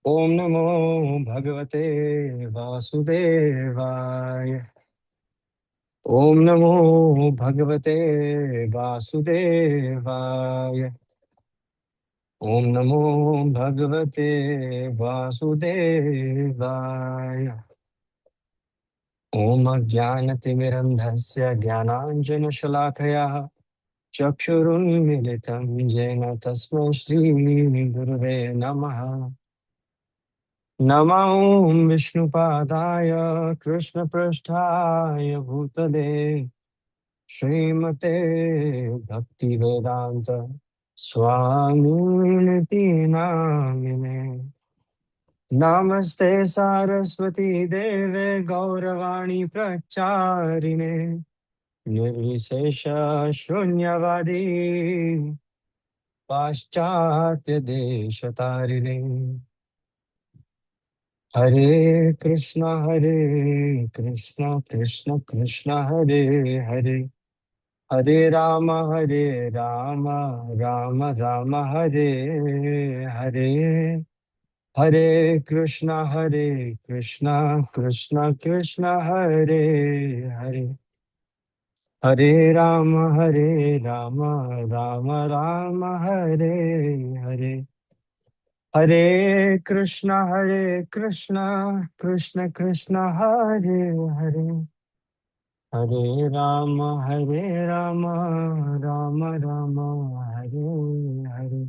ओम नमो भगवते वासुदेवाय। ओम नमो भगवते वासुदेवाय। ओम नमो भगवते वासुदेवाय। ओम अज्ञानतिमिरन्धस्य ज्ञानाञ्जनशलाकया चक्षुरुन्मिलितं येन तस्मै श्रीगुरुवे नमः। नमो विष्णुपादाय कृष्णपृष्ठाय भूतले श्रीमते भक्तिवेदांत स्वामिनिति नामिने। नमस्ते सारस्वती देवे गौरवाणी प्रचारिणे निर्विशेष शून्यवादी पाश्चात्य देशतारिणे। हरे कृष्णा कृष्ण कृष्ण हरे हरे हरे राम राम राम हरे हरे। हरे कृष्णा कृष्ण कृष्ण हरे हरे हरे राम राम राम हरे हरे। हरे कृष्णा कृष्ण कृष्ण हरे हरे हरे राम राम राम हरे हरे।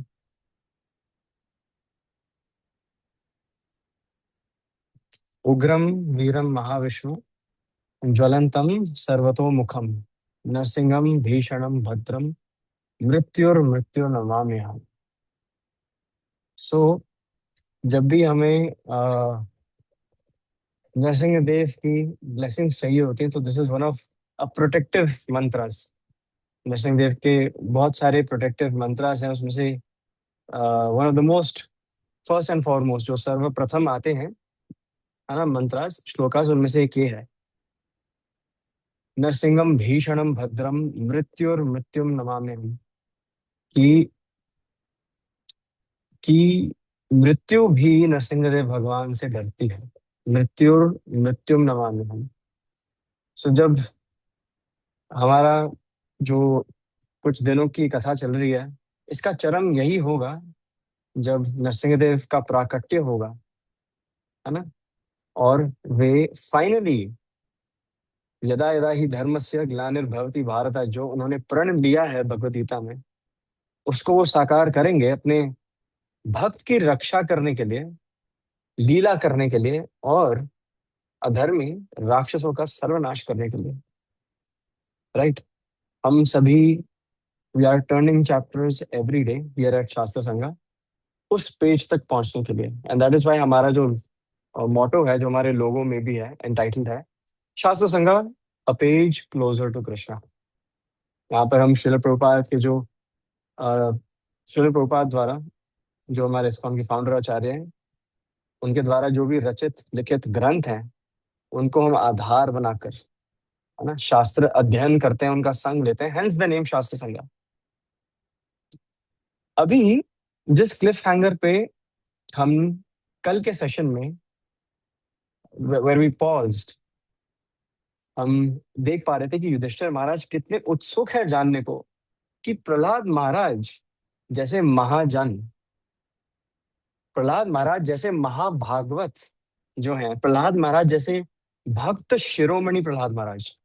उग्रम वीरम महाविष्णु ज्वलंतम सर्वतोमुखम नरसिंहम भीषणम भद्रम मृत्युर्मृत्युर्नमाम्यहम्। सो जब भी हमें नरसिंह देव की ब्लेसिंग्स चाहिए होती है तो this is one of a protective mantras. Narsingh Dev के बहुत सारे प्रोटेक्टिव मंत्रास हैं, उसमें से one of the most first and foremost जो सर्वप्रथम आते हैं, है ना, मंत्रास श्लोकास, उनमें से एक ये है, नरसिंहम भीषणम भद्रम मृत्युर्मृत्युम नमाम्यहम्। कि कि मृत्यु भी नरसिंहदेव भगवान से डरती है। मृत्युर्मृत्युम नमाम्यहम्। सो जब हमारा जो कुछ दिनों की कथा चल रही है, इसका चरम यही होगा जब नरसिंहदेव का प्राकट्य होगा, है ना। और वे फाइनली यदा यदा ही धर्मस्य ग्लानिर्भवति भारत, जो उन्होंने प्रण लिया है भगवत गीता में, उसको वो साकार करेंगे अपने भक्त की रक्षा करने के लिए, लीला करने के लिए, और अधर्मी राक्षसों का सर्वनाश करने के लिए। राइट। हम सभी we are turning chapters every day, we are at Shastra Sanga, उस पेज तक पहुंचने के लिए। एंड दैट इज वाई हमारा जो मोटो है, जो हमारे लोगों में भी है, एंटाइटल्ड है, Shastra Sanga a page closer to Krishna. यहाँ पर हम श्रील प्रभुपाद के जो अ, श्रील प्रभुपाद द्वारा, जो हमारे इस्कॉन के फाउंडर आचार्य हैं, उनके द्वारा जो भी रचित लिखित ग्रंथ हैं, उनको हम आधार बनाकर, है ना, शास्त्र अध्ययन करते हैं, उनका संग लेते हैं, हेंस द नेम शास्त्र संज्ञा। अभी जिस क्लिफ हैंगर पे हम कल के सेशन में, वेयर वी पॉज्ड, हम देख पा रहे थे कि युधिष्ठिर महाराज कितने उत्सुक है जानने को कि प्रहलाद महाराज जैसे महाजन, प्रहलाद महाराज जैसे महाभागवत जो हैं, प्रहलाद महाराज जैसे भक्त शिरोमणि प्रहलाद महाराज,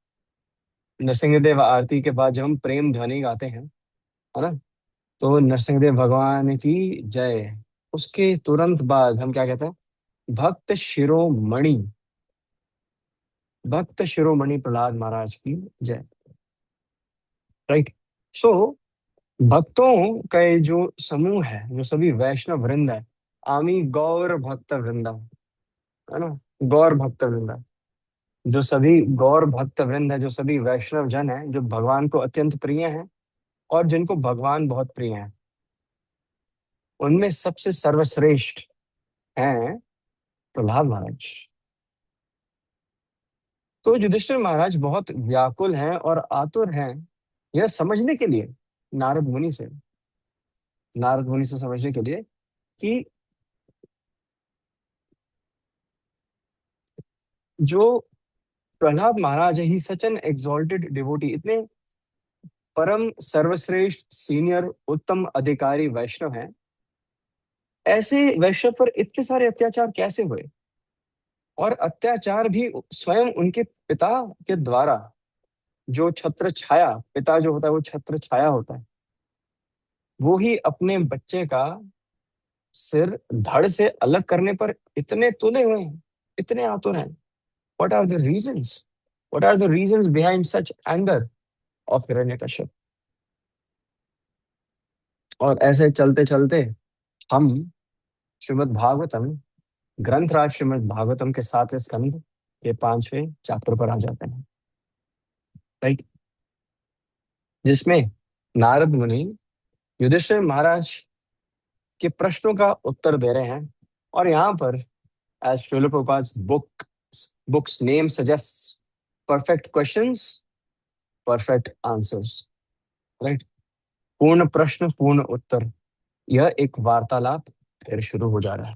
नरसिंहदेव आरती के बाद जब हम प्रेम ध्वनि गाते हैं, है ना, तो नरसिंहदेव भगवान की जय, उसके तुरंत बाद हम क्या कहते हैं, भक्त शिरोमणि, भक्त शिरोमणि प्रहलाद महाराज की जय। राइट। सो भक्तों का ये जो समूह है, जो सभी वैष्णव वृंद है, आमी गौर भक्त वृंदा, है ना, गौर भक्त वृंदा, जो सभी गौर भक्त वृंद है, जो सभी वैष्णव जन है, जो भगवान को अत्यंत प्रिय हैं और जिनको भगवान बहुत प्रिय है, उनमें सबसे सर्वश्रेष्ठ हैं प्रहलाद महाराज। तो युधिष्ठिर महाराज बहुत व्याकुल हैं और आतुर हैं यह समझने के लिए, नारद मुनि से, नारद मुनि से समझने के लिए कि जो प्रहलाद महाराज है, ही सच एन एक्सॉल्टेड डिवोटी, इतने परम सर्वश्रेष्ठ सीनियर उत्तम अधिकारी वैष्णव हैं, ऐसे वैष्णव पर इतने सारे अत्याचार कैसे हुए? और अत्याचार भी स्वयं उनके पिता के द्वारा। जो छत्र छाया, पिता जो होता है वो छत्र छाया होता है, वो ही अपने बच्चे का सिर धड़ से अलग करने पर इतने तुले हुए हैं, इतने आतुर हैं। What are the reasons? What are the reasons behind such anger of Hiranyakashyap? और ऐसे चलते चलते हम श्रीमद् भागवतम, ग्रंथराज श्रीमद् भागवतम के 7वें स्कंद के 5वें चैप्टर पर आ जाते हैं, राइट? जिसमें नारद मुनि युधिष्ठिर महाराज के प्रश्नों का उत्तर दे रहे हैं। और यहाँ पर, as Srila Prabhupada's books name suggest, perfect questions, perfect answers, right? पूर्ण प्रश्न पूर्ण उत्तर, यह एक वार्तालाप फिर शुरू हो जा रहा है।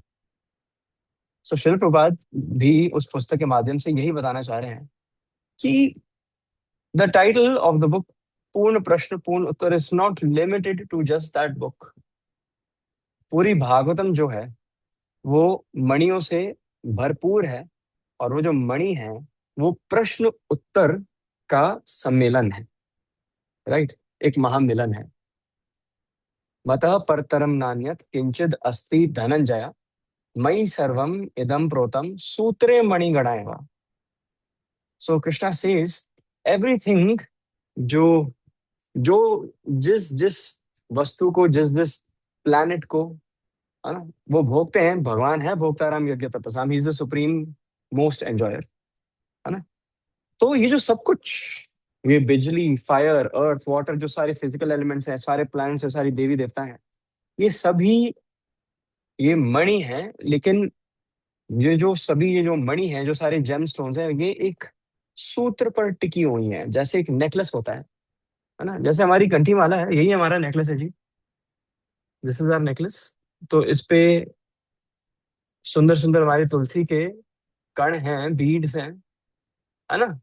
सो श्रील प्रभुपाद भी उस पुस्तक के माध्यम से यही बताना चाह रहे हैं कि the title of the book Purna प्रश्न Purna Uttar is not limited to just that book. पूरी भागवतम जो है वो मणियों से भरपूर है, और वो जो मणि है वो प्रश्न उत्तर का सम्मेलन है, राइट? एक महामिलन है। मतः परतरम नान्यत किंचिद अस्ति धनंजय, मयि सर्वम इदम प्रोतम सूत्रे मणिगणा एव। सो कृष्णा सेज एवरीथिंग, जो जो जिस जिस वस्तु को, जिस जिस प्लैनेट को, है ना, वो भोगते हैं, भगवान है भोक्ताराम यज्ञ तपसाम, he is the supreme most enjoyer, है ना? तो ये जो सब कुछ, ये बिजली, फायर, अर्थ, वाटर, जो सारे फिजिकल एलिमेंट्स हैं, सारे प्लैनेट्स हैं, सारी देवी देवता हैं, ये सभी ये मणि हैं। लेकिन ये जो मणि हैं, जो सारे जेम स्टोन्स हैं, ये एक सूत्र पर टिकी हुई हैं, जैसे एक नेकलेस होता है ना? जैसे हमारी कंठी माला है, यही हमारा नेकलेस है जी। This is our necklace. तो इस पे सुंदर सुंदर हमारी तुलसी के कण हैं, बीड्स हैं, है ना?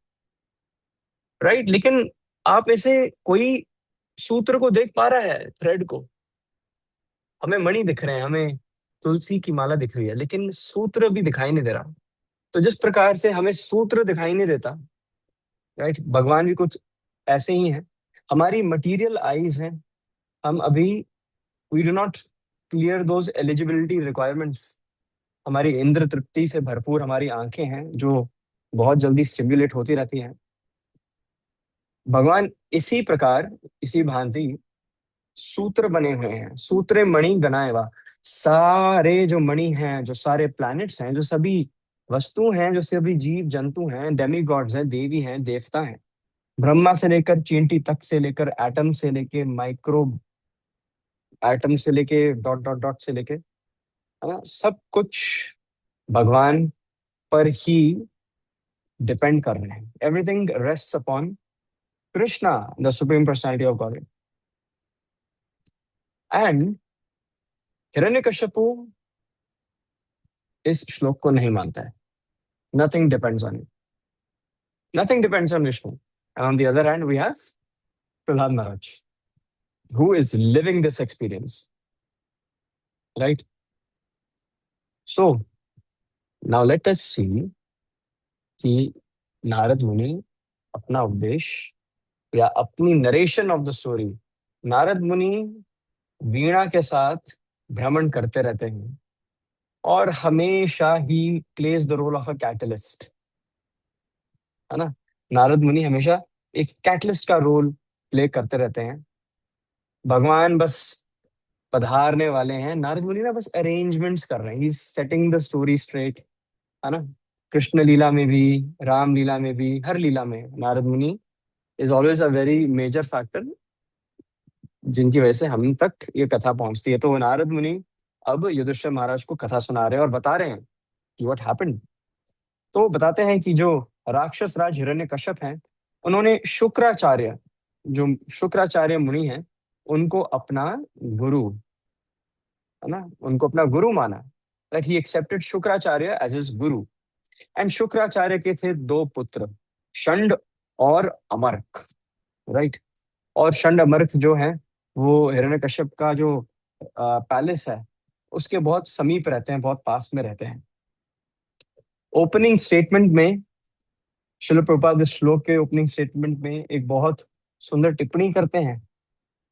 राइट। लेकिन आप ऐसे कोई सूत्र को देख पा रहा है, थ्रेड को? हमें मणि दिख रहे हैं, हमें तुलसी की माला दिख रही है, लेकिन सूत्र भी दिखाई नहीं दे रहा। तो जिस प्रकार से हमें सूत्र दिखाई नहीं देता, राइट, भगवान भी कुछ ऐसे ही हैं। हमारी मटीरियल आईज हैं, हम अभी we do not clear those eligibility requirements. हमारी इंद्र तृप्ति से भरपूर हमारी आंखें हैं, जो बहुत जल्दी स्टिम्युलेट होती रहती हैं। भगवान इसी प्रकार, इसी भांति सूत्र बने हुए हैं, सूत्रे मणि गणाएवा। सारे जो मणि हैं, जो सारे प्लैनेट्स हैं, जो सभी वस्तु हैं, जो सभी जीव जंतु हैं, डेमी गॉड्स हैं, देवी हैं, देवता हैं, ब्रह्मा से लेकर चींटी तक, से लेकर एटम से लेके माइक्रो एटम से लेके डॉट डॉट डॉट से लेके, है ना, सब कुछ भगवान पर ही डिपेंड कर रहे हैं। Everything rests upon Krishna, the supreme personality of God. And Hiranyakashipu इस श्लोक को नहीं मानता है। Nothing depends on it, nothing depends on Vishnu. And on the other hand we have Prahlad Maharaj, who is living this experience, right? So now let us see कि नारद मुनि अपना उपदेश या अपनी narration of the story, Narad Muni वीणा के साथ भ्रमण करते रहते हैं, और हमेशा ही plays the role of a catalyst, है ना? नारद मुनि हमेशा एक कैटलिस्ट का रोल प्ले करते रहते हैं। भगवान बस पधारने वाले हैं, नारद मुनि ना बस अरेंजमेंट्स कर रहे हैं, ही सेटिंग द स्टोरी स्ट्रेट, है ना? कृष्ण लीला में भी, राम लीला में भी, हर लीला में Narad Muni is always a very major factor, जिनकी वजह से हम तक ये कथा पहुंचती है। तो वो नारद मुनि अब युधिष्ठिर महाराज को कथा सुना रहे हैं और बता रहे हैं कि व्हाट हैपेंड। तो बताते हैं कि जो राक्षस राज हिरण्यकश्यप हैं, उन्होंने शुक्राचार्य, जो शुक्राचार्य मुनि हैं, उनको अपना गुरु, है ना, उनको अपना गुरु माना, that he accepted Shukracharya as his guru. And Shukracharya के थे दो पुत्र, शंड और अमर्क, राइट। और शंड अमर्क जो है वो हिरण्यकश्यप का जो पैलेस है उसके बहुत समीप रहते हैं, बहुत पास में रहते हैं। ओपनिंग स्टेटमेंट में शिल प्रभुपाद इस श्लोक के ओपनिंग स्टेटमेंट में एक बहुत सुंदर टिप्पणी करते हैं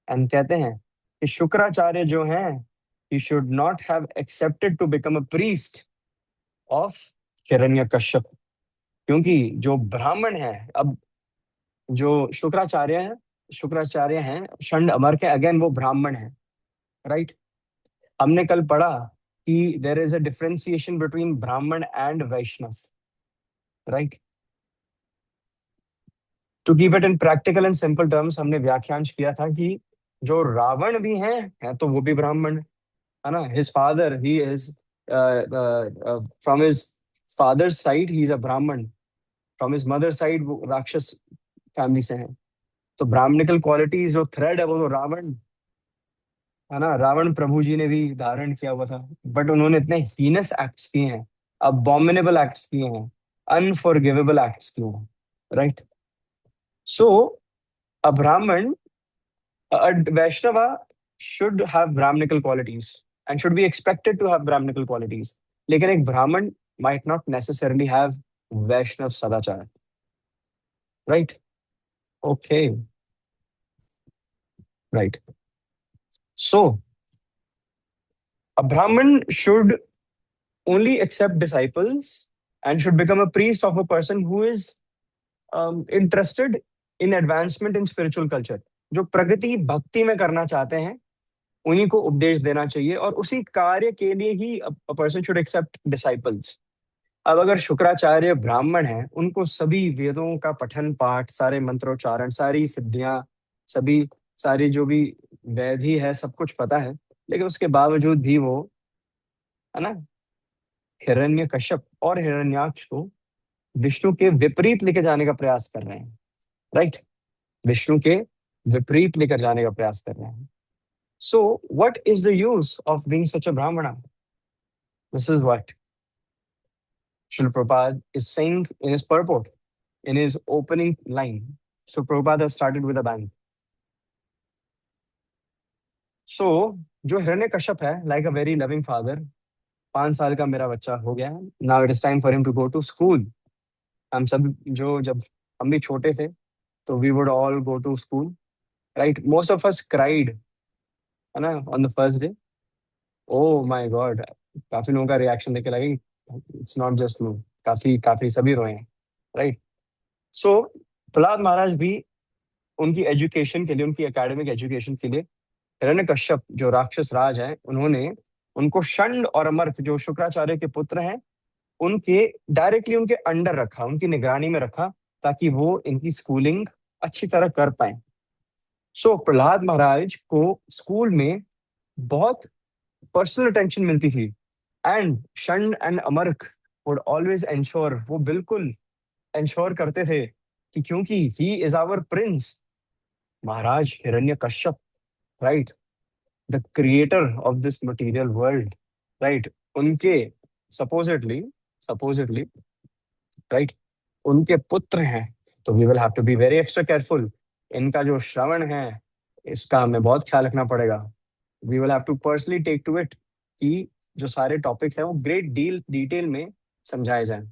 एंड कहते हैं कि शुक्राचार्य जो हैं he should not have accepted to become a priest of Hiranyakashipu, क्योंकि जो ब्राह्मण है, अब जो शुक्राचार्य हैं शंड अमर के, अगेन वो ब्राह्मण है, राइट। हमने कल पढ़ा कि there is a differentiation between Brahmin and Vaishnava, right. To keep it in practical and simple terms, हमने व्याख्यांश किया था कि जो रावण भी हैं तो वो भी ब्राह्मण है ना। His father he is from his father side he is a ब्राह्मण, फ्रॉम हिज मदर साइड वो राक्षस फैमिली से हैं। तो ब्राह्मणिकल क्वालिटीज जो थ्रेड है वो तो रावण है ना, रावण प्रभु जी ने भी धारण किया हुआ था, बट उन्होंने इतने हीनस एक्ट्स किए हैं, अबॉमिनेबल एक्ट्स किए हैं, अनफॉरगिवेबल एक्ट्स किए हैं, राइट। सो अ ब्राह्मण, a Vaishnava should have Brahminical qualities and should be expected to have Brahminical qualities. लेकिन एक ब्राह्मण might not necessarily have Vaishnav Sadachar, right? Okay, right. So a Brahman should only accept disciples and should become a priest of a person who is interested in advancement in spiritual culture. जो प्रगति भक्ति में करना चाहते हैं उन्हीं को उपदेश देना चाहिए, और उसी कार्य के लिए ही पर्सन शुड एक्सेप्ट डिसाइपल्स। अब अगर शुक्राचार्य ब्राह्मण हैं, उनको सभी वेदों का पठन पाठ, सारे मंत्रोच्चारण, सारी सिद्धियां, सभी सारी जो भी वैधि है सब कुछ पता है, लेकिन उसके बावजूद भी वो है ना हिरण्यकश्यप और हिरण्याक्ष को विष्णु के विपरीत लेकर जाने का प्रयास कर रहे हैं, राइट। विष्णु के विपरीत लेकर जाने का प्रयास कर रहे हैं। So what is the use of being such a Brahmin? This is what Srila Prabhupada is saying in his purport, in his opening line. So Prabhupada has started with a bang. So जो हिरण्य कश्यप है, like a very loving father, 5 साल का मेरा बच्चा हो गया है, now it is time for him to go to school. हम सब जो जब हम भी छोटे थे तो we would all go to school, right? Most of us cried, है ना, on the first day. Oh my God, काफी लोगों का रिएक्शन देख के लगा इट्स नॉट जस्ट मी, काफी काफी सभी रोए हैं, राइट। सो प्रहलाद महाराज भी उनकी एजुकेशन के लिए, उनकी एकेडमिक एजुकेशन के लिए हिरण्यकश्यप जो राक्षस राज हैं, उन्होंने उनको शंड और अमर्क जो शुक्राचार्य के पुत्र हैं उनके डायरेक्टली उनके अंडर रखा, उनकी निगरानी में रखा, ताकि वो इनकी स्कूलिंग अच्छी तरह कर पाए। सो प्रहलाद महाराज को स्कूल में बहुत पर्सनल अटेंशन मिलती थी, and Shanda and Amarka would always ensure, वो बिल्कुल एंश्योर करते थे कि क्योंकि he is our prince, Maharaj Hiranyakashyap, right, the creator of this material world, right, उनके सपोजिटली सपोजिटली राइट उनके पुत्र हैं, तो we will have to be very extra careful. इनका जो श्रवण है इसका हमें बहुत ख्याल रखना पड़ेगा। We will have to personally take to it कि जो सारे टॉपिक्स हैं वो ग्रेट डील डिटेल में समझाए जाएं।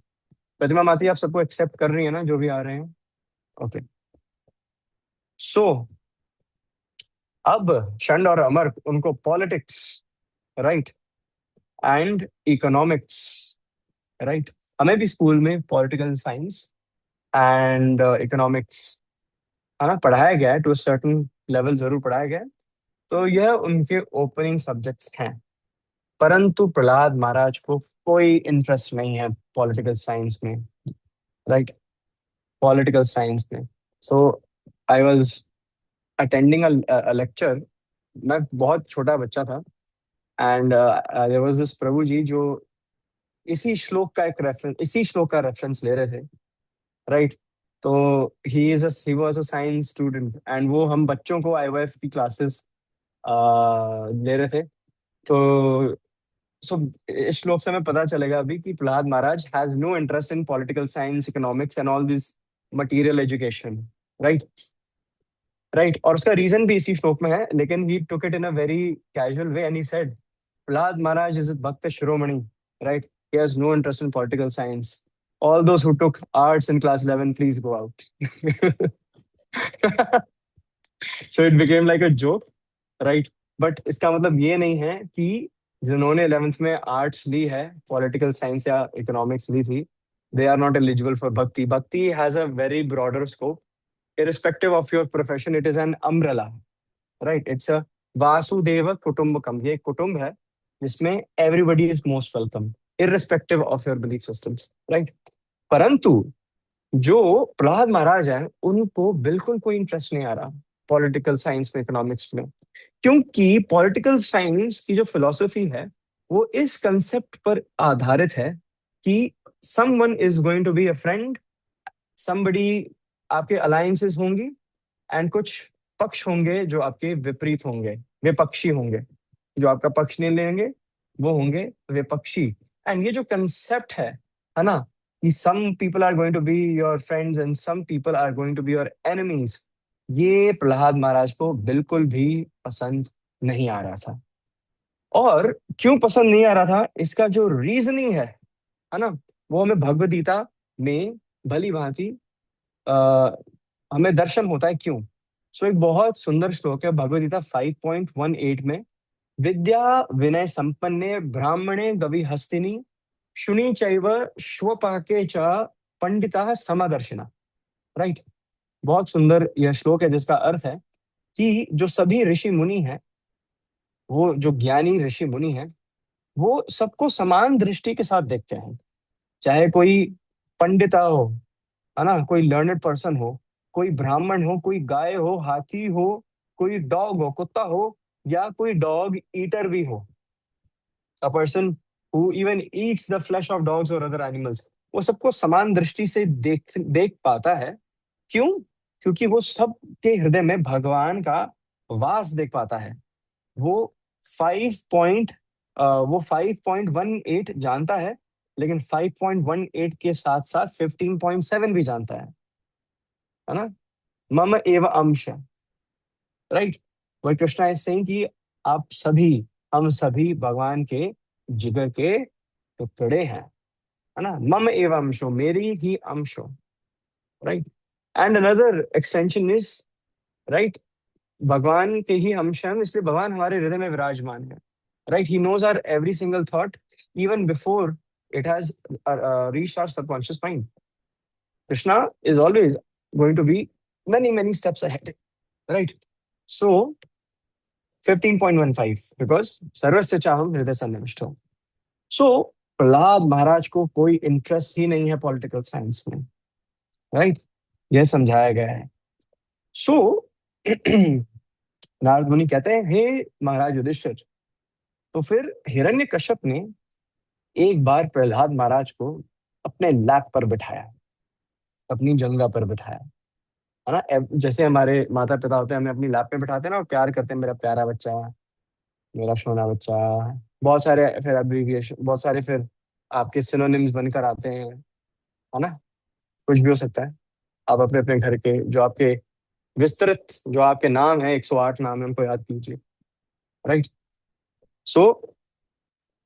प्रतिमा माती, आप सबको एक्सेप्ट कर रही है ना जो भी आ रहे हैं? ओके। सो अब शंड और अमर उनको politics, right, and economics, right, हमें भी स्कूल में पॉलिटिकल साइंस एंड इकोनॉमिक्स है ना पढ़ाया गया है, टू सर्टन लेवल जरूर पढ़ाया गया है। तो यह उनके ओपनिंग सब्जेक्ट्स हैं, परंतु प्रहलाद महाराज को कोई इंटरेस्ट नहीं है पॉलिटिकल साइंस में, राइट, पॉलिटिकल साइंस में। So I was attending a lecture, मैं बहुत छोटा बच्चा था, and there was this Prabhu ji जो इसी श्लोक का रेफरेंस ले रहे थे, राइट। तो he was a science student, and वो हम बच्चों को आईवाईएफ की क्लासेस ले रहे थे। तो सो इस श्लोक से हमें पता चलेगा अभी कि Prahlad Maharaj has no interest in political science, economics and all this material education. Right. Right, और उसका रीजन भी इसी श्लोक में है, लेकिन he took it in a very casual way and he said Prahlad Maharaj is भक्त शिरोमणि। Right, he has no interest in political science. All those who took arts in class 11, please go out. So it became like a joke, right? But इसका मतलब ये नहीं है कि जिन्होंने 11th में आर्ट्स ली है, पॉलिटिकल साइंस या इकोनॉमिक्स ली थी, they are not eligible for bhakti. Bhakti has a very broader scope, irrespective of your profession. It is an umbrella, right? It's a वासुदेव कुटुंबकम, ये एक कुटुंब है जिसमें everybody is most welcome, irrespective of your belief systems, right? परंतु जो प्रहलाद महाराज हैं उनको बिल्कुल कोई इंटरेस्ट नहीं आ रहा पॉलिटिकल साइंस में, इकोनॉमिक्स में, क्योंकि पॉलिटिकल साइंस की जो फिलॉसफी है वो इस कंसेप्ट पर आधारित है कि someone is going to be a friend, somebody, आपके अलायंसेस होंगी, एंड कुछ पक्ष होंगे जो आपके विपरीत होंगे, विपक्षी होंगे। जो आपका पक्ष नहीं लेंगे वो होंगे विपक्षी। एंड ये जो कंसेप्ट है ना, कि some people are going to be your friends and some people are going to be your enemies, ये प्रहलाद महाराज को बिल्कुल भी पसंद नहीं आ रहा था। और क्यों पसंद नहीं आ रहा था, इसका जो रीजनिंग है ना, वो हमें भगवद गीता में भली भांति अ, हमें दर्शन होता है क्यों। सो एक बहुत सुंदर श्लोक है भगवद गीता 5.18 में, विद्या विनय संपन्ने ब्राह्मणे गवि हस्तिनी शुनि चैव श्वपाके च पंडिता समदर्शिना। राइट, बहुत सुंदर यह श्लोक है जिसका अर्थ है कि जो सभी ऋषि मुनि हैं, वो जो ज्ञानी ऋषि मुनि हैं, वो सबको समान दृष्टि के साथ देखते हैं। चाहे कोई पंडिता हो, है ना, कोई लर्नेड पर्सन हो, कोई ब्राह्मण हो, कोई गाय हो, हाथी हो, कोई डॉग हो, कुत्ता हो, या कोई डॉग ईटर भी हो, a person who even eats the flash of dogs और अदर एनिमल्स, वो सबको समान दृष्टि से देख देख पाता है। क्यों? क्योंकि वो सबके हृदय में भगवान का वास देख पाता है। वो 5 वो 5.18 जानता है, लेकिन 5.18 के साथ साथ 15.7 भी जानता है ना। मम एव अंश, राइट। वही कृष्णा इज सेइंग कि आप सभी, हम सभी भगवान के जिगर के टुकड़े हैं, है ना। मम एव अंशो, मेरी ही अंशो, right. And another extension is, right, भगवान के ही अंश हैं हम, इसलिए भगवान हमारे हृदय में विराजमान है। Right, he knows our every single thought even before it has reached our subconscious mind. Krishna is always going to be many steps ahead, right? So 15.15, because सर्वस्य चाहम हृदय सन्निविष्टो। सो प्रहलाद महाराज को कोई इंटरेस्ट ही नहीं है पॉलिटिकल साइंस में, राइट, यह समझाया गया है। सो नारद मुनि कहते हैं, हे महाराज युधिष्ठिर, तो फिर हिरण्यकश्यप ने एक बार प्रहलाद महाराज को अपने लैप पर बिठाया, अपनी जंगा पर बिठाया, है ना। जैसे हमारे माता पिता होते हैं, हमें अपनी लैप पे बिठाते हैं ना, और प्यार करते हैं, मेरा प्यारा बच्चा, मेरा सोना बच्चा। बहुत सारे फिर एब्रिविएशन, बहुत सारे फिर आपके सिनोनिम्स बनकर आते हैं, है ना। कुछ भी हो सकता है। आप अपने अपने घर के जो आपके विस्तृत जो आपके नाम है, 108 नाम है, उनको याद कीजिए, राइट। सो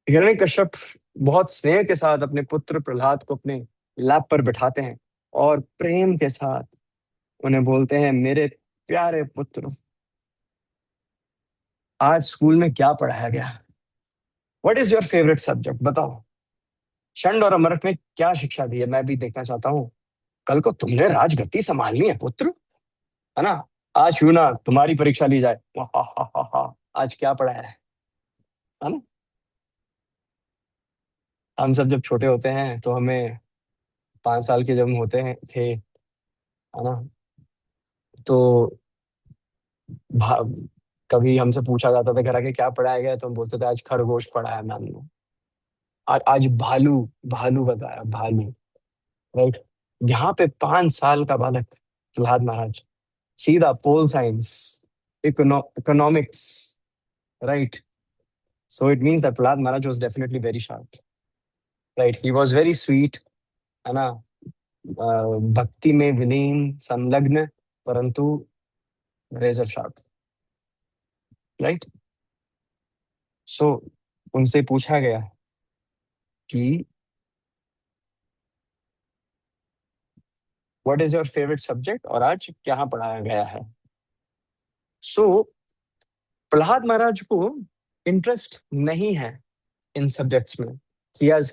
हिरण्यकश्यप बहुत स्नेह के साथ अपने पुत्र प्रहलाद को अपने लैप पर बिठाते हैं और प्रेम के साथ उन्हें बोलते हैं, मेरे प्यारे पुत्र, आज स्कूल में क्या पढ़ाया गया? What is your favourite subject, बताओ। षंड और अमृत में क्या शिक्षा दी है, मैं भी देखना चाहता हूँ। कल को तुमने राजगद्दी संभालनी है पुत्र, है ना। आज क्यों ना तुम्हारी परीक्षा ली जाए, वाह, हा, हा, हा, हा। आज क्या पढ़ाया है ना। हम सब जब छोटे होते हैं तो हमें 5 साल के जब हम होते हैं थे, है ना, तो भा- कभी हमसे पूछा जाता था घर आके क्या पढ़ाया गया, तो हम बोलते थे आज खरगोश पढ़ाया मैम ने, आज भालू, भालू बताया, भालू, राइट। यहाँ पे 5 साल का बालक प्रहलाद महाराज सीधा pol science, economics, right, So it means that Prahlad Maharaj was definitely very sharp, right? He was very sweet, है ना, भक्ति में विलीन संलग्न, परंतु रेजर शार्प, राइट? सो उनसे पूछा गया कि what is your favourite subject, और आज क्या पढ़ाया गया है? सो प्रहलाद महाराज को इंटरेस्ट नहीं है इन सब्जेक्ट्स में. He has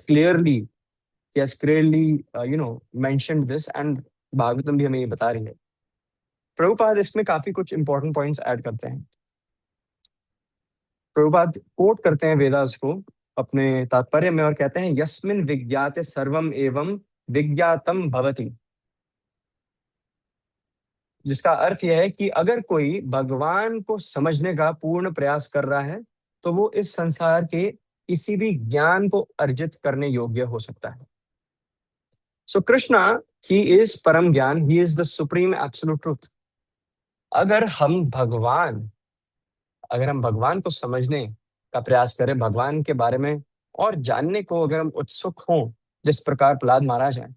clearly mentioned this, and Bhagavatam भी हमें ये बता रही है. प्रभुपाद इसमें काफी कुछ इंपॉर्टेंट पॉइंट्स ऐड करते हैं. प्रभुपाद कोट करते हैं वेदास को अपने तात्पर्य में और कहते हैं यस्मिन विज्ञाते सर्वम एवं विज्ञातम भवति, जिसका अर्थ यह है कि अगर कोई भगवान को समझने का पूर्ण प्रयास कर रहा है तो वो इस संसार के किसी भी ज्ञान को अर्जित करने योग्य हो सकता है. सो कृष्णा, ही इज परम ज्ञान, ही is the supreme absolute truth. अगर हम भगवान अगर हम भगवान को समझने का प्रयास करें, भगवान के बारे में और जानने को अगर हम उत्सुक हों, जिस प्रकार प्रहलाद महाराज हैं,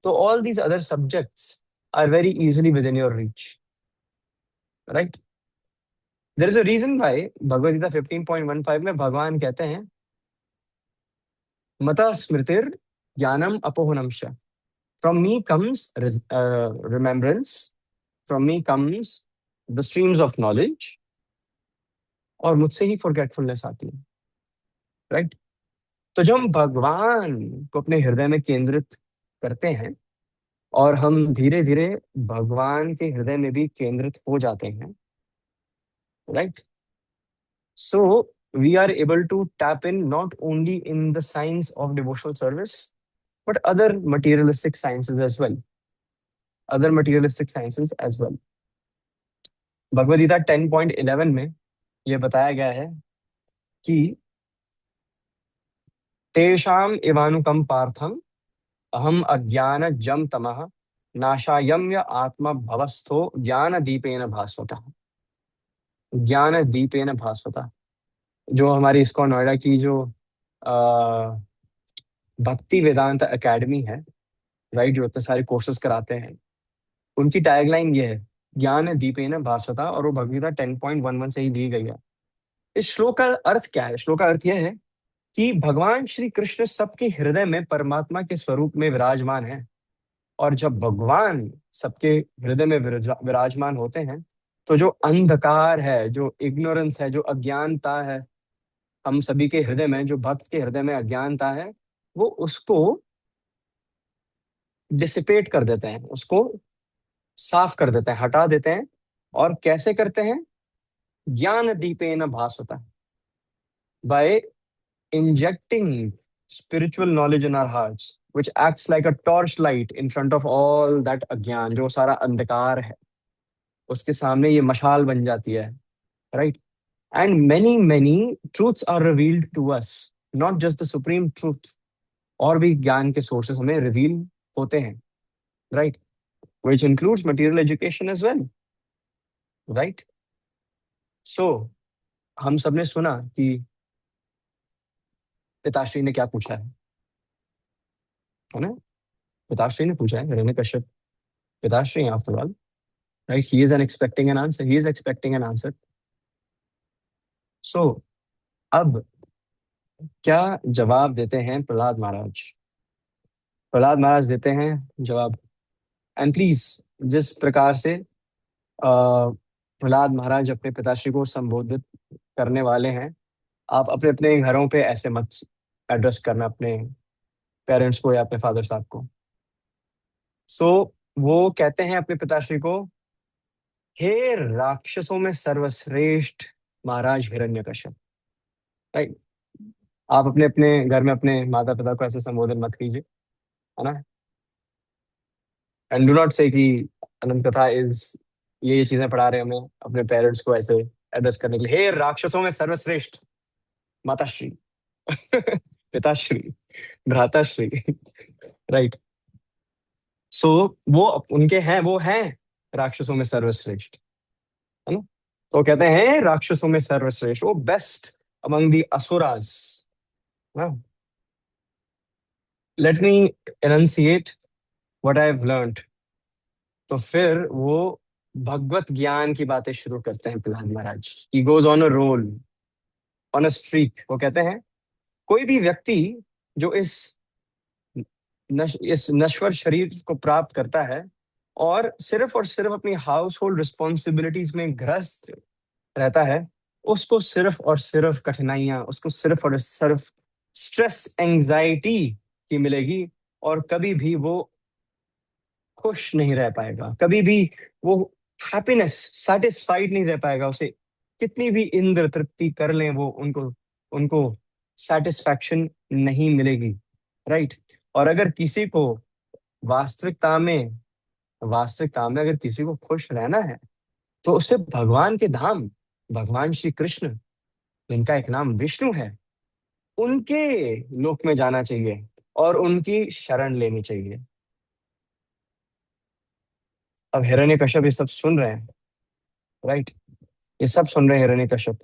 तो all these other subjects are very easily within your reach, right? There is a reason why Bhagavad Gita 15.15 में भगवान कहते हैं मता स्मृतिर ज्ञानम अपोहनम च, from me comes remembrance, from me comes the streams of knowledge, और मुझसे ही फॉरगेटफुलनेस आती है, राइट? तो जब हम भगवान को अपने हृदय में केंद्रित करते हैं और हम धीरे धीरे भगवान के हृदय में भी केंद्रित हो जाते हैं, right? So we are able to tap in not only in the science of devotional service but other materialistic sciences as well, Bhagavad Gita 10.11 में यह बताया गया है कि तेषाम इवानुकम पार्थम अहम अज्ञान जम तमः नाशायम्य आत्मा भवस्थो ज्ञान दीपेन भास्वता. ज्ञान दीपेन भास्वता, जो हमारी इसको नोएडा की जो अ, भक्ति वेदांत एकेडमी है, राइट, जो इतने सारे कोर्सेज कराते हैं, उनकी टैगलाइन ये है ज्ञान दीपेन भास्वता, और वो भगवद 10.11 से ही ली गई है. इस श्लोक का अर्थ क्या है? श्लोक का अर्थ यह है कि भगवान श्री कृष्ण सबके हृदय में परमात्मा के स्वरूप में विराजमान है, और जब भगवान सबके हृदय में विराजमान होते हैं तो जो अंधकार है, जो इग्नोरेंस है, जो अज्ञानता है हम सभी के हृदय में, जो भक्त के हृदय में अज्ञानता है, वो उसको डिसिपेट कर देते हैं, उसको साफ कर देते हैं, हटा देते हैं. और कैसे करते हैं? ज्ञान दीपेन भास्वता, by injecting spiritual knowledge in our hearts, which acts like a torchlight in front of all that अज्ञान, जो सारा अंधकार है उसके सामने ये मशाल बन जाती है, right? And many many truths are revealed to us, not just the supreme truth. और भी ज्ञान के sources हमें reveal होते हैं, right? Which includes material education as well, right? So हम सबने सुना कि पिताश्री ने क्या पूछा है ना? पिताश्री ने पूछा है, हिरण्यकश्यप पिताश्री after all, right? He is an expecting an answer. He is expecting an answer. So, अब क्या जवाब देते हैं प्रहलाद महाराज? प्रहलाद महाराज देते हैं जवाब. एंड प्लीज, जिस प्रकार से प्रहलाद महाराज अपने पिताश्री को संबोधित करने वाले हैं, आप अपने अपने घरों पे ऐसे मत एड्रेस करना अपने पेरेंट्स को या अपने फादर साहब को. सो वो कहते हैं अपने पिताश्री को, हे राक्षसों में सर्वश्रेष्ठ महाराज हिरण्यकश्यप, राइट? आप अपने अपने घर में अपने माता पिता को ऐसे संबोधन मत कीजिए, है ना? एंड डू नॉट से कि अनंत कथा इज ये चीजें पढ़ा रहे हैं हमें अपने पेरेंट्स को ऐसे एड्रेस करने के लिए, हे राक्षसों में सर्वश्रेष्ठ माताश्री, पिताश्री, भ्राताश्री, राइट? सो वो उनके हैं, वो हैं राक्षसों में सर्वश्रेष्ठ, है ना? तो कहते हैं राक्षसों में सर्वश्रेष्ठ, वो बेस्ट among the asuras. हाँ, let me enunciate what I have learned. तो फिर वो भगवत ज्ञान की बातें शुरू करते हैं Prahlad Maharaj. He goes on a roll, on a streak. वो कहते हैं कोई भी व्यक्ति जो इस नश्वर शरीर को प्राप्त करता है और सिर्फ अपनी हाउस होल्ड रिस्पॉन्सिबिलिटीज में ग्रस्त रहता है, उसको सिर्फ और सिर्फ कठिनाइयां, उसको सिर्फ और सिर्फ स्ट्रेस एंजाइटी की मिलेगी. और कभी भी वो खुश नहीं रह पाएगा, कभी भी वो हैप्पीनेस सेटिस्फाइड नहीं रह पाएगा. उसे कितनी भी इंद्र तृप्ति कर लें वो उनको उनको सेटिस्फैक्शन नहीं मिलेगी. राइट. और अगर किसी को वास्तविकता में वास्तविकता में अगर किसी को खुश रहना है तो उसे भगवान के धाम, भगवान श्री कृष्ण, जिनका एक नाम विष्णु है, उनके लोक में जाना चाहिए और उनकी शरण लेनी चाहिए. अब हिरण्यकश्यप ये सब सुन रहे हैं. राइट. ये सब सुन रहे हैं हिरण्यकश्यप.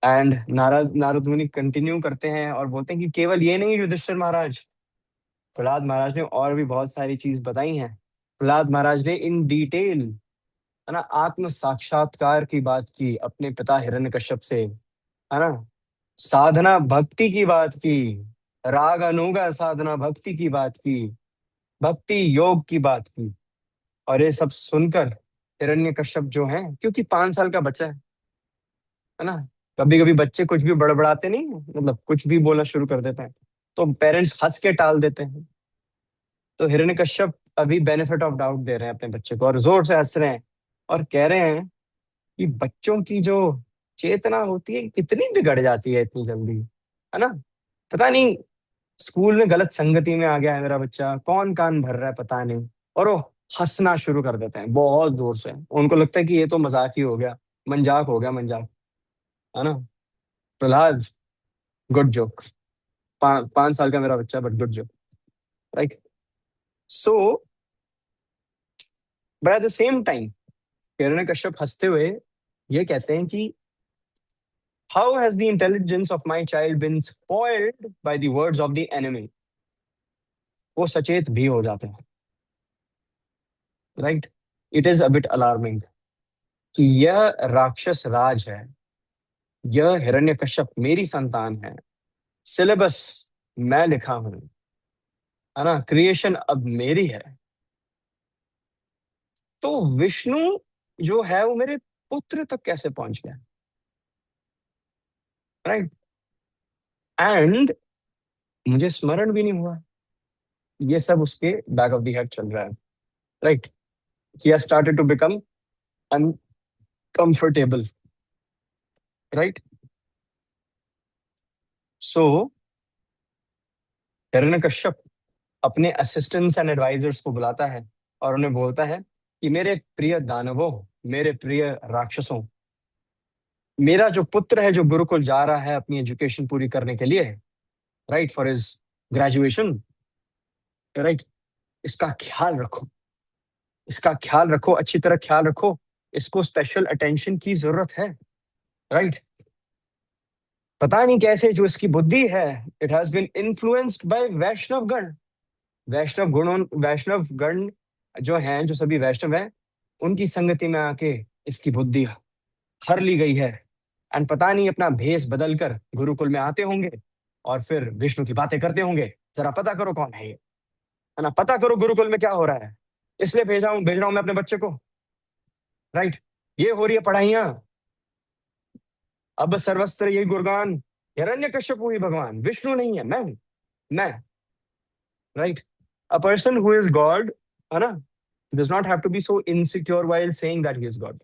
एंड नारद मुनि कंटिन्यू करते हैं और बोलते हैं कि केवल ये नहीं युधिष्ठिर महाराज, प्रहलाद महाराज ने और भी बहुत सारी चीज बताई हैं. प्रहलाद महाराज ने इन डिटेल, है ना, आत्म साक्षात्कार की बात की अपने पिता हिरण्यकश्यप से, है ना, साधना भक्ति की बात की, राग अनुगा साधना भक्ति की बात की, भक्ति योग की बात की. और ये सब सुनकर हिरण्यकश्यप जो है, क्योंकि 5 साल का बच्चा है ना, कभी कभी बच्चे कुछ भी बड़बड़ाते नहीं हैं, मतलब कुछ भी बोलना शुरू कर देते हैं, तो पेरेंट्स हंस के टाल देते हैं. तो हिरण्यकश्यप अभी बेनिफिट ऑफ डाउट दे रहे हैं अपने बच्चे को और जोर से हंस रहे हैं और कह रहे हैं कि बच्चों की जो चेतना होती है कितनी बिगड़ जाती है इतनी जल्दी, है ना. पता नहीं स्कूल में गलत संगति में आ गया है मेरा बच्चा, कौन कान भर रहा है पता नहीं. और वो हंसना शुरू कर देते हैं बहुत जोर से. उनको लगता है कि ये तो मजाक ही हो गया, मजाक हो गया, मजाक, है ना. Prahlad, good joke. 5 साल का मेरा बच्चा, but good joke. Right. So but at the same time Hiranya Kashyap हंसते हुए ये कहते हैं कि how has the intelligence of my child been spoiled by the words of the enemy. वो सचेत भी हो जाते हैं. Right. It is a bit alarming कि यह राक्षस राज है, यह हिरण्यकश्यप मेरी संतान है, सिलेबस मैं लिखा हूं, है ना, क्रिएशन अब मेरी है. तो विष्णु जो है वो मेरे पुत्र तक कैसे पहुंच गया. राइट. एंड मुझे स्मरण भी नहीं हुआ. ये सब उसके बैक ऑफ द हेड चल रहा है. Right. He has started to become uncomfortable. Right. So Hiranyakashyap अपने असिस्टेंट्स एंड एडवाइजर्स को बुलाता है और उन्हें बोलता है कि मेरे प्रिय दानवों, मेरे प्रिय राक्षसों, मेरा जो पुत्र है जो गुरुकुल जा रहा है अपनी एजुकेशन पूरी करने के लिए, right, for his graduation. Right. इसका ख्याल रखो, इसका ख्याल रखो, अच्छी तरह ख्याल रखो. इसको स्पेशल अटेंशन की जरूरत है. राइट. पता नहीं कैसे जो इसकी बुद्धि है, it has been influenced by Vaishnava गण. वैष्णव गण जो हैं, जो सभी वैष्णव हैं, उनकी संगति में आके इसकी बुद्धि हर ली गई है. एंड पता नहीं अपना भेष बदल कर गुरुकुल में आते होंगे और फिर विष्णु की बातें करते होंगे. जरा पता करो कौन है ये, है ना, पता करो गुरुकुल में क्या हो रहा है. इसलिए भेज रहा हूं मैं अपने बच्चे को. राइट. ये हो रही है पढ़ाइयाँ. अब सर्वस्त्र यही गुणगान, हिरण्यकश्यप ही भगवान, विष्णु नहीं है, मैं हूं, मैं. Right. A person who is God, है ना, does not have to be so insecure while saying that he is God.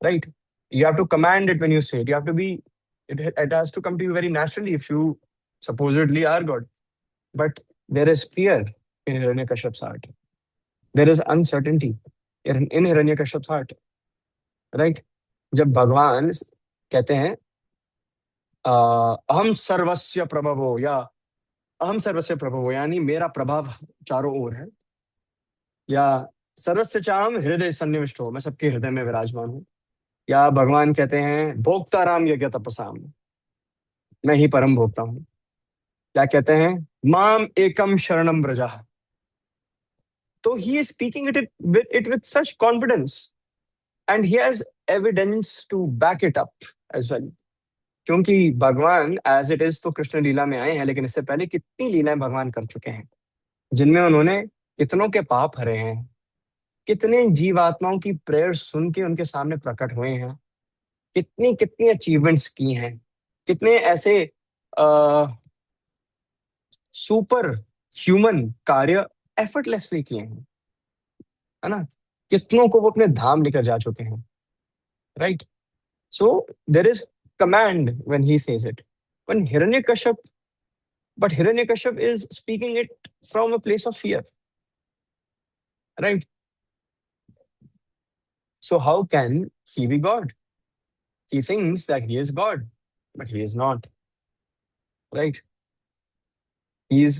Right. You have to command it when you say it. You have to be, it has to come to you very naturally if you supposedly are God. But there is fear in Hiranyakaship's heart. There is uncertainty in Hiranyakaship's heart. Right. जब भगवान कहते हैं अहम सर्वस्व प्रभवो, या अहम सर्वस्व प्रभवो, यानी मेरा प्रभाव चारों ओर है, या सर्वस्व चाम हृदय सन्निविष्ट हो, मैं सबके हृदय में विराजमान हूं. या भगवान कहते हैं भोक्ता राम यज्ञ तपसाम, मैं ही परम भोक्ता हूँ। क्या कहते हैं, माम एकम शरणम व्रजा। तो he is speaking it with such confidence, and he has evidence to back it up as well. क्योंकि भगवान एज इट इज तो कृष्ण लीला में आए हैं, लेकिन इससे पहले कितनी लीलाएं भगवान कर चुके हैं, जिनमें उन्होंने कितनों के पाप हरे हैं, कितने जीवात्माओं की प्रेयर सुन के उनके सामने प्रकट हुए हैं, कितनी कितनी अचीवमेंट्स की हैं, कितने ऐसे सुपर ह्यूमन कार्य एफर्टलेसली किए हैं, है ना। कितनों को वो अपने धाम लेकर जा चुके हैं, right. So there is command when he says it, when Hiranyakashap, but Hiranyakashap is speaking it from a place of fear, right? So how can he be God? He thinks that he is God, but he is not, right? He is,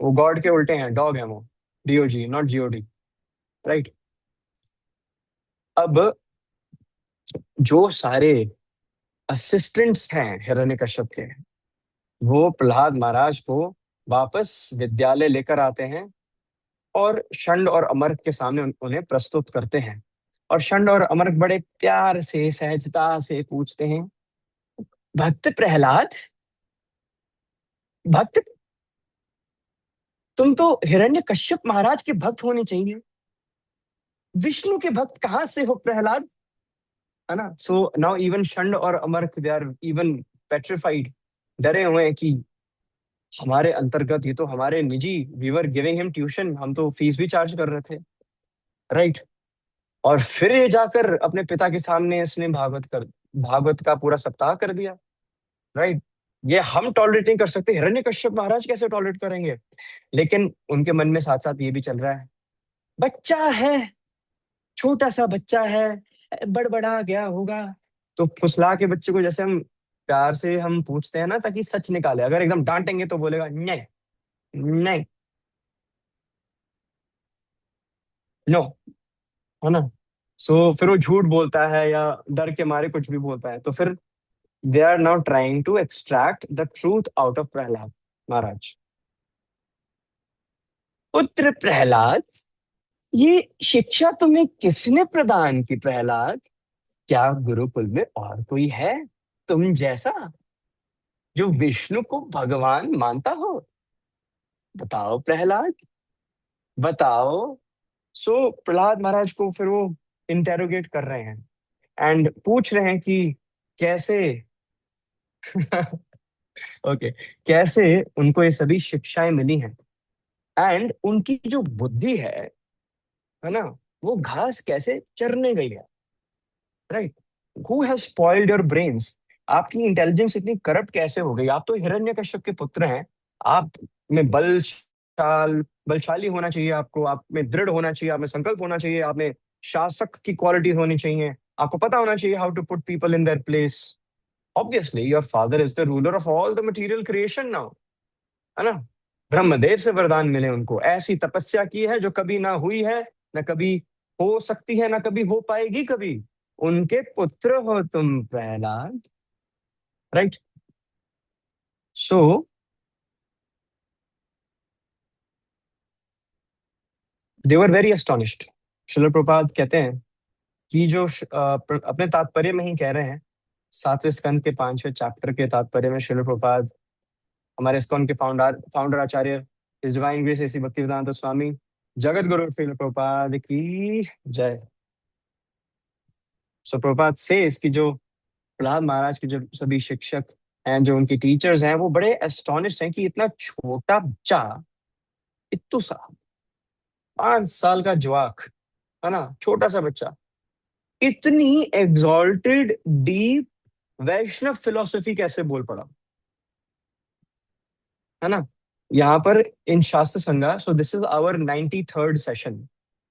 वो God के उल्टे हैं, dog है वो, DOG not GOD, right. अब जो सारे assistants हैं हिरण्यकश्यप के, वो प्रहलाद महाराज को वापस विद्यालय लेकर आते हैं और शंड और अमर्क के सामने उन्हें प्रस्तुत करते हैं। और शंड और अमर्क बड़े प्यार से सहजता से पूछते हैं, भक्त प्रहलाद, भक्त, तुम तो हिरण्यकश्यप महाराज के भक्त होने चाहिए, विष्णु के भक्त कहाँ से हो प्रहलाद, है ना। सो नाउ इवन शंड और अमर्क दे आर इवन पेट्रिफाइड, डरे हुए हैं कि हमारे अंतर्गत, ये तो हमारे निजी, we were giving him tuition, हम तो फीस भी चार्ज कर रहे थे, राइट। और फिर ये जाकर अपने पिता के सामने इसने भागवत का पूरा सप्ताह कर दिया, राइट। ये हम टॉलरेट नहीं कर सकते, हिरण्यकश्यप महाराज कैसे टॉलरेट करेंगे। लेकिन उनके मन में साथ साथ ये भी चल रहा है, बच्चा है, छोटा सा बच्चा है, बड़बड़ा गया होगा। तो फुसला के बच्चे को जैसे हम प्यार से हम पूछते हैं ना, ताकि सच निकाले, अगर एकदम डांटेंगे तो बोलेगा नहीं, नहीं, नो, है ना। सो फिर वो झूठ बोलता है या डर के मारे कुछ भी बोलता है, तो फिर they are now trying to extract the truth out of Prahlad Maharaj. पुत्र प्रहलाद, ये शिक्षा तुम्हें किसने प्रदान की प्रहलाद, क्या गुरुकुल में और कोई है तुम जैसा, जो विष्णु को भगवान मानता हो, बताओ प्रहलाद, बताओ। सो प्रहलाद महाराज को फिर वो इंटेरोगेट कर रहे हैं एंड पूछ रहे हैं कि कैसे ओके, कैसे उनको ये सभी शिक्षाएं मिली हैं, एंड उनकी जो बुद्धि है ना, वो घास कैसे चरने गई है, right. Who has spoiled your brains, आपकी इंटेलिजेंस इतनी करप्ट कैसे हो गई, आप तो हिरण्यकश्यप के पुत्र हैं। आप में बलशाली होना चाहिए, आपको आप में दृढ़ होना चाहिए, आप में संकल्प होना चाहिए, आप में शासक की क्वालिटी होनी चाहिए, आपको पता होना चाहिए how to put people in their place. Obviously your father is the ruler of all the material creation now, है ना। ब्रह्मदेव से वरदान मिले उनको, ऐसी तपस्या की है जो कभी ना हुई है, ना कभी हो सकती है, ना कभी हो पाएगी कभी, उनके पुत्र हो तुम Prahlad, right. So they were very astonished. शिल प्रभुपाद कहते हैं कि जो अपने तात्पर्य में ही कह रहे हैं, 7वें स्कंद के 5वें चैप्टर के तात्पर्य में शिल प्रभुपाद, हमारे इस्कॉन के फाउंडर आचार्य His Divine Grace ऐसी भक्तिवेदांत स्वामी जगत गुरु श्रील प्रभुपाद की जय। सो प्रभुपाद से इसकी जो प्रहलाद महाराज के जो सभी शिक्षक हैं, जो उनके टीचर्स हैं, वो बड़े एस्टोनिश्ड हैं कि इतना छोटा बच्चा, इत्तू सा 5 साल का जवाक, है ना, छोटा सा बच्चा, इतनी एग्जॉल्टेड डीप वैष्णव फिलोसफी कैसे बोल पड़ा, है ना। यहाँ पर इन शास्त्र संगा, so this is our 93rd session.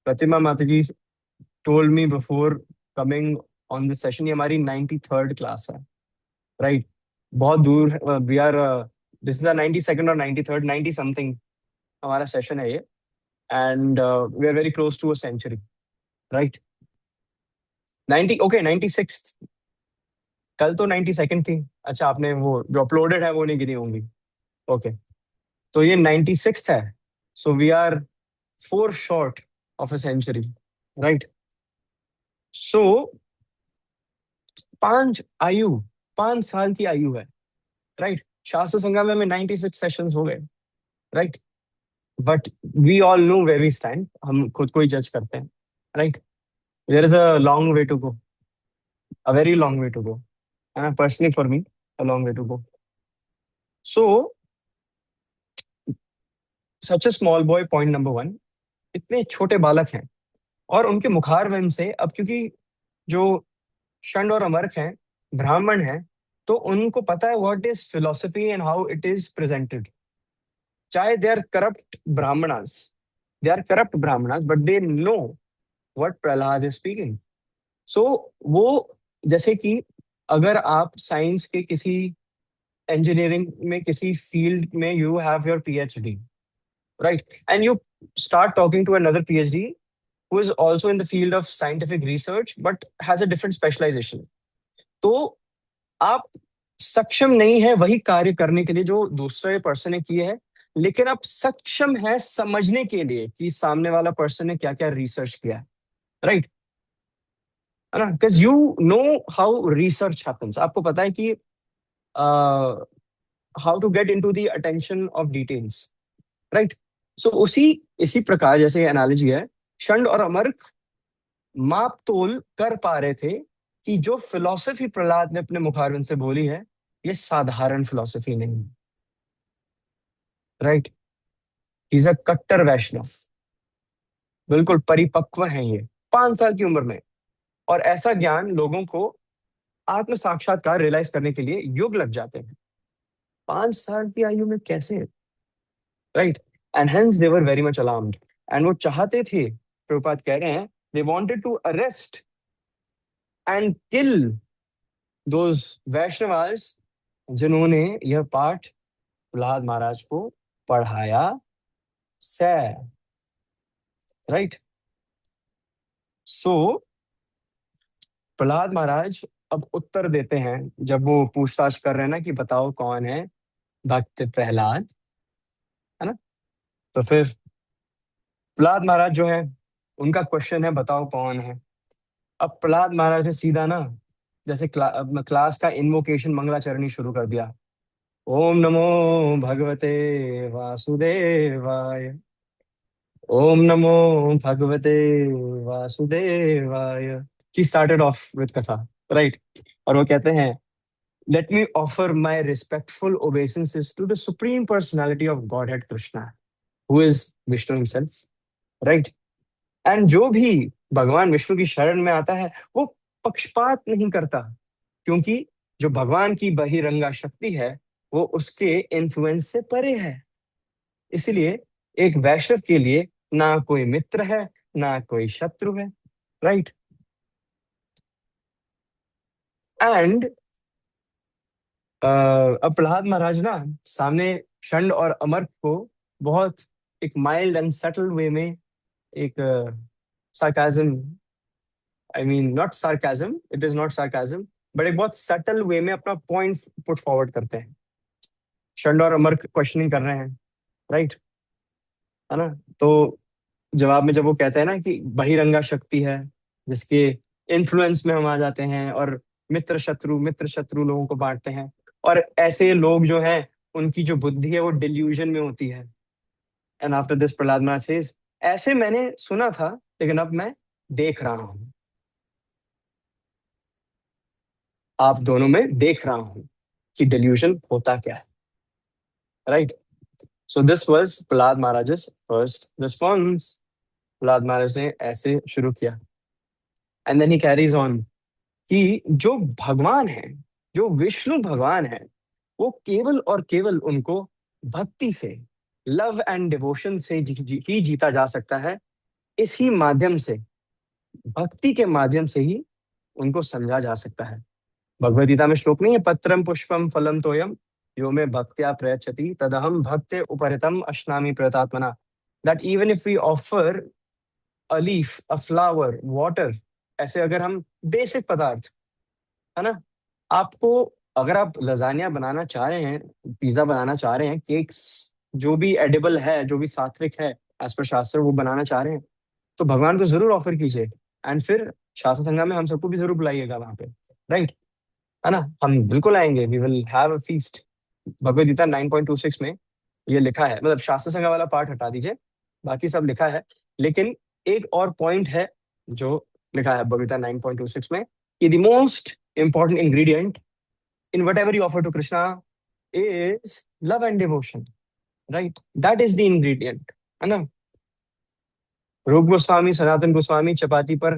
Pratima Mata ji told me before coming on this session, ये हमारी 93rd क्लास है, राइट। बहुत दूर, we are, this is 92nd और 93rd, 90 समथिंग हमारा सेशन है ये, and we are very close to a century, right. 90, okay 96। कल तो 92nd थी। अच्छा, आपने वो जो अपलोडेड है वो नहीं गिनी होंगी। ओके, तो ये 96 है। So we are 4 short of a century, right. So 5 आयु, 5 साल की आयु है, राइट। शास्त्र संग्राम में 96 सेशंस हो गए, right. But we all know where we stand, हम खुद को ही जज करते हैं, right. There is a long way to go, a very long way to go, है ना, personally for me, a long way to go. So such a small boy, point number one, इतने छोटे बालक हैं और उनके मुखारविंद से, अब क्योंकि जो षंड और अमर्क हैं ब्राह्मण हैं, तो उनको पता है what is philosophy and how it is presented. चाहे they are corrupt Brahmanas, they are corrupt Brahmanas, but they know what Prahlad is speaking. So वो, जैसे कि अगर आप साइंस के किसी, इंजीनियरिंग में किसी फील्ड में you have your PhD, right, and you start talking to another PhD who is also in the field of scientific research but has a different specialization, तो आप सक्षम नहीं है वही कार्य करने के लिए जो दूसरे पर्सन ने किए है, लेकिन आप सक्षम है समझने के लिए कि सामने वाला पर्सन ने क्या क्या रिसर्च किया है, राइट, है ना। Because you know how research happens, आपको पता है कि how to get into the attention of details, right. So उसी इसी प्रकार, जैसे एनालॉजी है, षंड और अमर्क माप तोल कर पा रहे थे कि जो फिलॉसफी प्रहलाद ने अपने मुखारविंद से बोली है, ये साधारण फिलॉसफी नहीं, राइट। इज अ कट्टर वैष्णव, बिल्कुल परिपक्व है ये 5 साल की उम्र में। और ऐसा ज्ञान लोगों को आत्म साक्षात्कार रियलाइज करने के लिए युग लग जाते हैं, 5 साल की आयु में कैसे, right. And hence they were very much alarmed, and वो चाहते थे, प्रभुपाद कह रहे हैं, they wanted to arrest and kill those Vaishnavas जिन्होंने यह पाठ प्रहलाद महाराज को पढ़ाया से, राइट। सो प्रहलाद महाराज अब उत्तर देते हैं, जब वो पूछताछ कर रहे हैं ना कि बताओ कौन है भक्त प्रहलाद, है ना। तो फिर प्रहलाद महाराज जो है, उनका क्वेश्चन है बताओ कौन है। अब प्रहलाद महाराज ने सीधा ना, जैसे क्लास का इन्वोकेशन मंगलाचरणी शुरू कर दिया। ओम नमो भगवते वासुदेवाय, ओम नमो भगवते वासुदेवाय। He started off with katha, right. और वो कहते हैं, let me offer my respectful obeisances to the supreme personality of godhead Krishna, who is Vishnu himself, right. And जो भी भगवान विष्णु की शरण में आता है, वो पक्षपात नहीं करता, क्योंकि जो भगवान की बहिरंगा शक्ति है, वो उसके इन्फ्लुएंस से परे है। इसलिए एक वैष्णव के लिए ना कोई मित्र है, ना कोई शत्रु है, राइट। एंड अब प्रहलाद महाराज ना सामने षंड और अमर्क को बहुत एक माइल्ड एंड सटल वे में, एक sarcasm, I mean not sarcasm, it is not sarcasm, but एक बहुत सटल वे में अपना पॉइंट पुट फॉरवर्ड करते हैं। षंड और अमर्क क्वेश्चनिंग कर रहे हैं, राइट, है ना। तो जवाब में जब वो कहते हैं ना कि बहिरंगा शक्ति है जिसके इन्फ्लुएंस में हम आ जाते हैं, और मित्र शत्रु लोगों को बांटते हैं, और ऐसे लोग जो हैं उनकी जो बुद्धि है वो डिल्यूजन में होती है। And after this Prahlad Maharaj says, ऐसे मैंने सुना था लेकिन अब मैं देख रहा हूँ, आप दोनों में देख रहा हूँ कि डिल्यूजन होता क्या है, right. So this was Prahlad Maharaj first response. Prahlad Maharaj ने ऐसे शुरू किया, and then he carries on कि जो भगवान है, जो विष्णु भगवान है, वो केवल और केवल उनको भक्ति से, लव एंड डिवोशन से ही जीता जा सकता है। इसी माध्यम से, भक्ति के माध्यम से ही उनको समझा जा सकता है। भगवद गीता में श्लोक नहीं है, पत्रम पुष्पम फलम तोयम यो में भक्त्या प्रयच्छति तदहम भक्ते उपरितम अश्नामि प्रयतात्मना, that even if we offer a leaf, a flower, water, ऐसे अगर हम बेसिक पदार्थ, है ना, आपको, अगर आप लजानिया बनाना चाह रहे हैं, पिज्जा बनाना चाह रहे हैं, केक्स, जो भी एडिबल है, जो भी सात्विक है एज पर शास्त्र, वो बनाना चाह रहे हैं, तो भगवान को जरूर ऑफर कीजिए। एंड फिर शास्त्र संग्रह में हम सबको भी जरूर बुलाइएगा वहां पे, राइट, है ना, हम बिल्कुल आएंगे, we will have a feast. Bhagavad Gita 9.26 में ये लिखा है, मतलब शास्त्र संग्रह वाला पार्ट हटा दीजिए, बाकी सब लिखा है। लेकिन एक और पॉइंट है जो लिखा है भगवद गीता 9.26 में, कि the most important ingredient in whatever you offer to Krishna is love and devotion, right? That is the ingredient, है ना। रूप गोस्वामी, सनातन गोस्वामी चपाती पर,